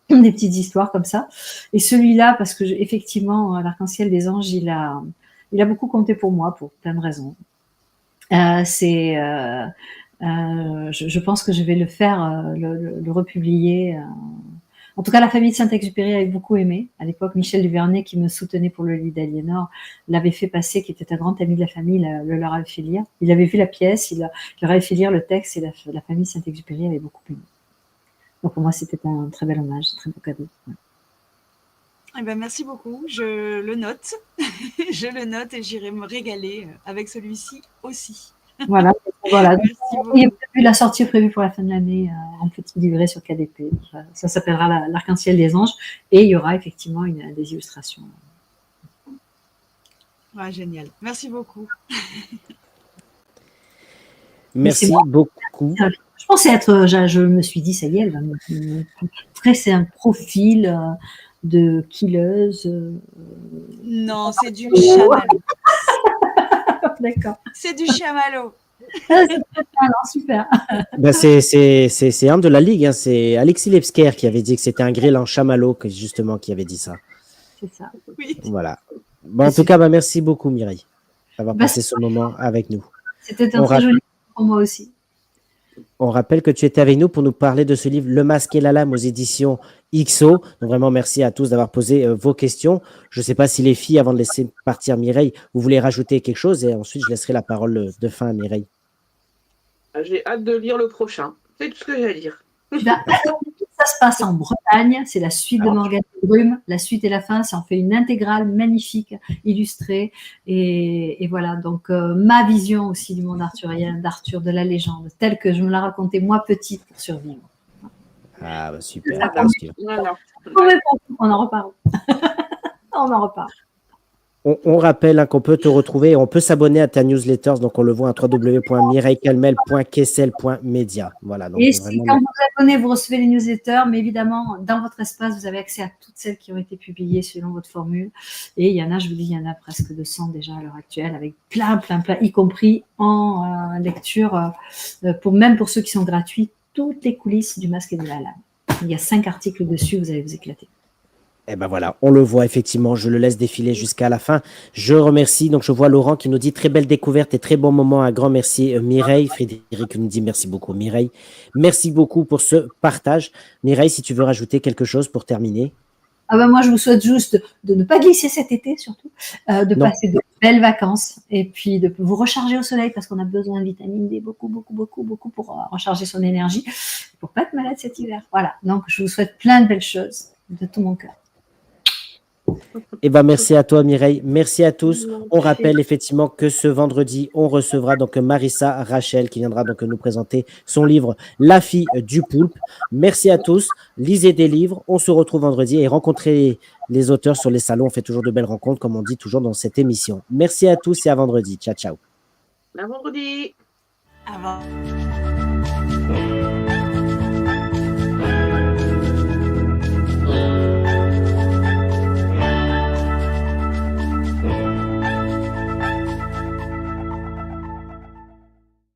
Des petites histoires comme ça. Et celui-là, parce que effectivement, L'Arc-en-Ciel des Anges, il a beaucoup compté pour moi pour plein de raisons. Je pense que je vais le faire, le republier. En tout cas, la famille de Saint-Exupéry avait beaucoup aimé. À l'époque, Michel Duvernay, qui me soutenait pour le livre d'Aliénor, l'avait fait passer, qui était un grand ami de la famille, le leur avait fait lire. Il avait vu la pièce, il leur avait fait lire le texte et la famille de Saint-Exupéry avait beaucoup aimé. Donc pour moi, c'était un très bel hommage, un très beau cadeau. Ouais. Eh ben, merci beaucoup, je le note. Je le note et j'irai me régaler avec celui-ci aussi. Voilà. Merci beaucoup. Il y a la sortie prévue pour la fin de l'année en petit livret sur KDP. Ça s'appellera L'Arc-en-Ciel des Anges et il y aura effectivement des illustrations. Ouais, génial. Merci beaucoup. Merci beaucoup. Je pensais je me suis dit, ça y est, elle va me tresser un profil de killeuse. Non, c'est du chamallow. D'accord. C'est du chamallow. Super. C'est un de la Ligue. Hein. C'est Alexis Lebsker qui avait dit que c'était un grill en chamallow, justement, qui avait dit ça. C'est ça. Oui. Voilà. Bon, en tout cas, merci beaucoup, Mireille, d'avoir passé ce moment avec nous. C'était un très joli moment pour moi aussi. On rappelle que tu étais avec nous pour nous parler de ce livre Le Masque et la Lame aux éditions XO. Donc vraiment, merci à tous d'avoir posé vos questions. Je ne sais pas si les filles, avant de laisser partir Mireille, vous voulez rajouter quelque chose et ensuite je laisserai la parole de fin à Mireille. J'ai hâte de lire le prochain. C'est tout ce que j'ai à dire. Ça se passe en Bretagne, c'est la suite de Morgane Brume, la suite et la fin, ça en fait une intégrale magnifique, illustrée, et voilà, donc ma vision aussi du monde arthurien, d'Arthur, de la légende, telle que je me la racontais moi petite pour survivre. Ah, super. On en reparle. On en reparle. On rappelle qu'on peut te retrouver, on peut s'abonner à ta newsletter, donc on le voit à www.mireillecalmel.kessel.media. Voilà, donc et vraiment, quand vous vous abonnez, vous recevez les newsletters, mais évidemment, dans votre espace, vous avez accès à toutes celles qui ont été publiées selon votre formule. Et il y en a, je vous dis, il y en a presque 200 déjà à l'heure actuelle, avec plein, y compris en lecture, même pour ceux qui sont gratuits, toutes les coulisses du Masque et de la Lame. Il y a 5 articles dessus, vous allez vous éclater. Eh ben voilà, on le voit effectivement, je le laisse défiler jusqu'à la fin. Je remercie, donc je vois Laurent qui nous dit très belle découverte et très bon moment, un grand merci Mireille. Frédéric nous dit merci beaucoup Mireille. Merci beaucoup pour ce partage. Mireille, si tu veux rajouter quelque chose pour terminer. Moi, je vous souhaite juste de ne pas glisser cet été, surtout, de passer de belles vacances et puis de vous recharger au soleil parce qu'on a besoin de vitamine D beaucoup pour recharger son énergie, pour pas être malade cet hiver. Voilà, donc je vous souhaite plein de belles choses de tout mon cœur. Eh ben, merci à toi, Mireille. Merci à tous. On rappelle effectivement que ce vendredi, on recevra donc Marissa Rachel qui viendra donc nous présenter son livre La fille du poulpe. Merci à tous. Lisez des livres. On se retrouve vendredi et rencontrez les auteurs sur les salons. On fait toujours de belles rencontres, comme on dit toujours dans cette émission. Merci à tous et à vendredi. Ciao, ciao. À vendredi. Avant.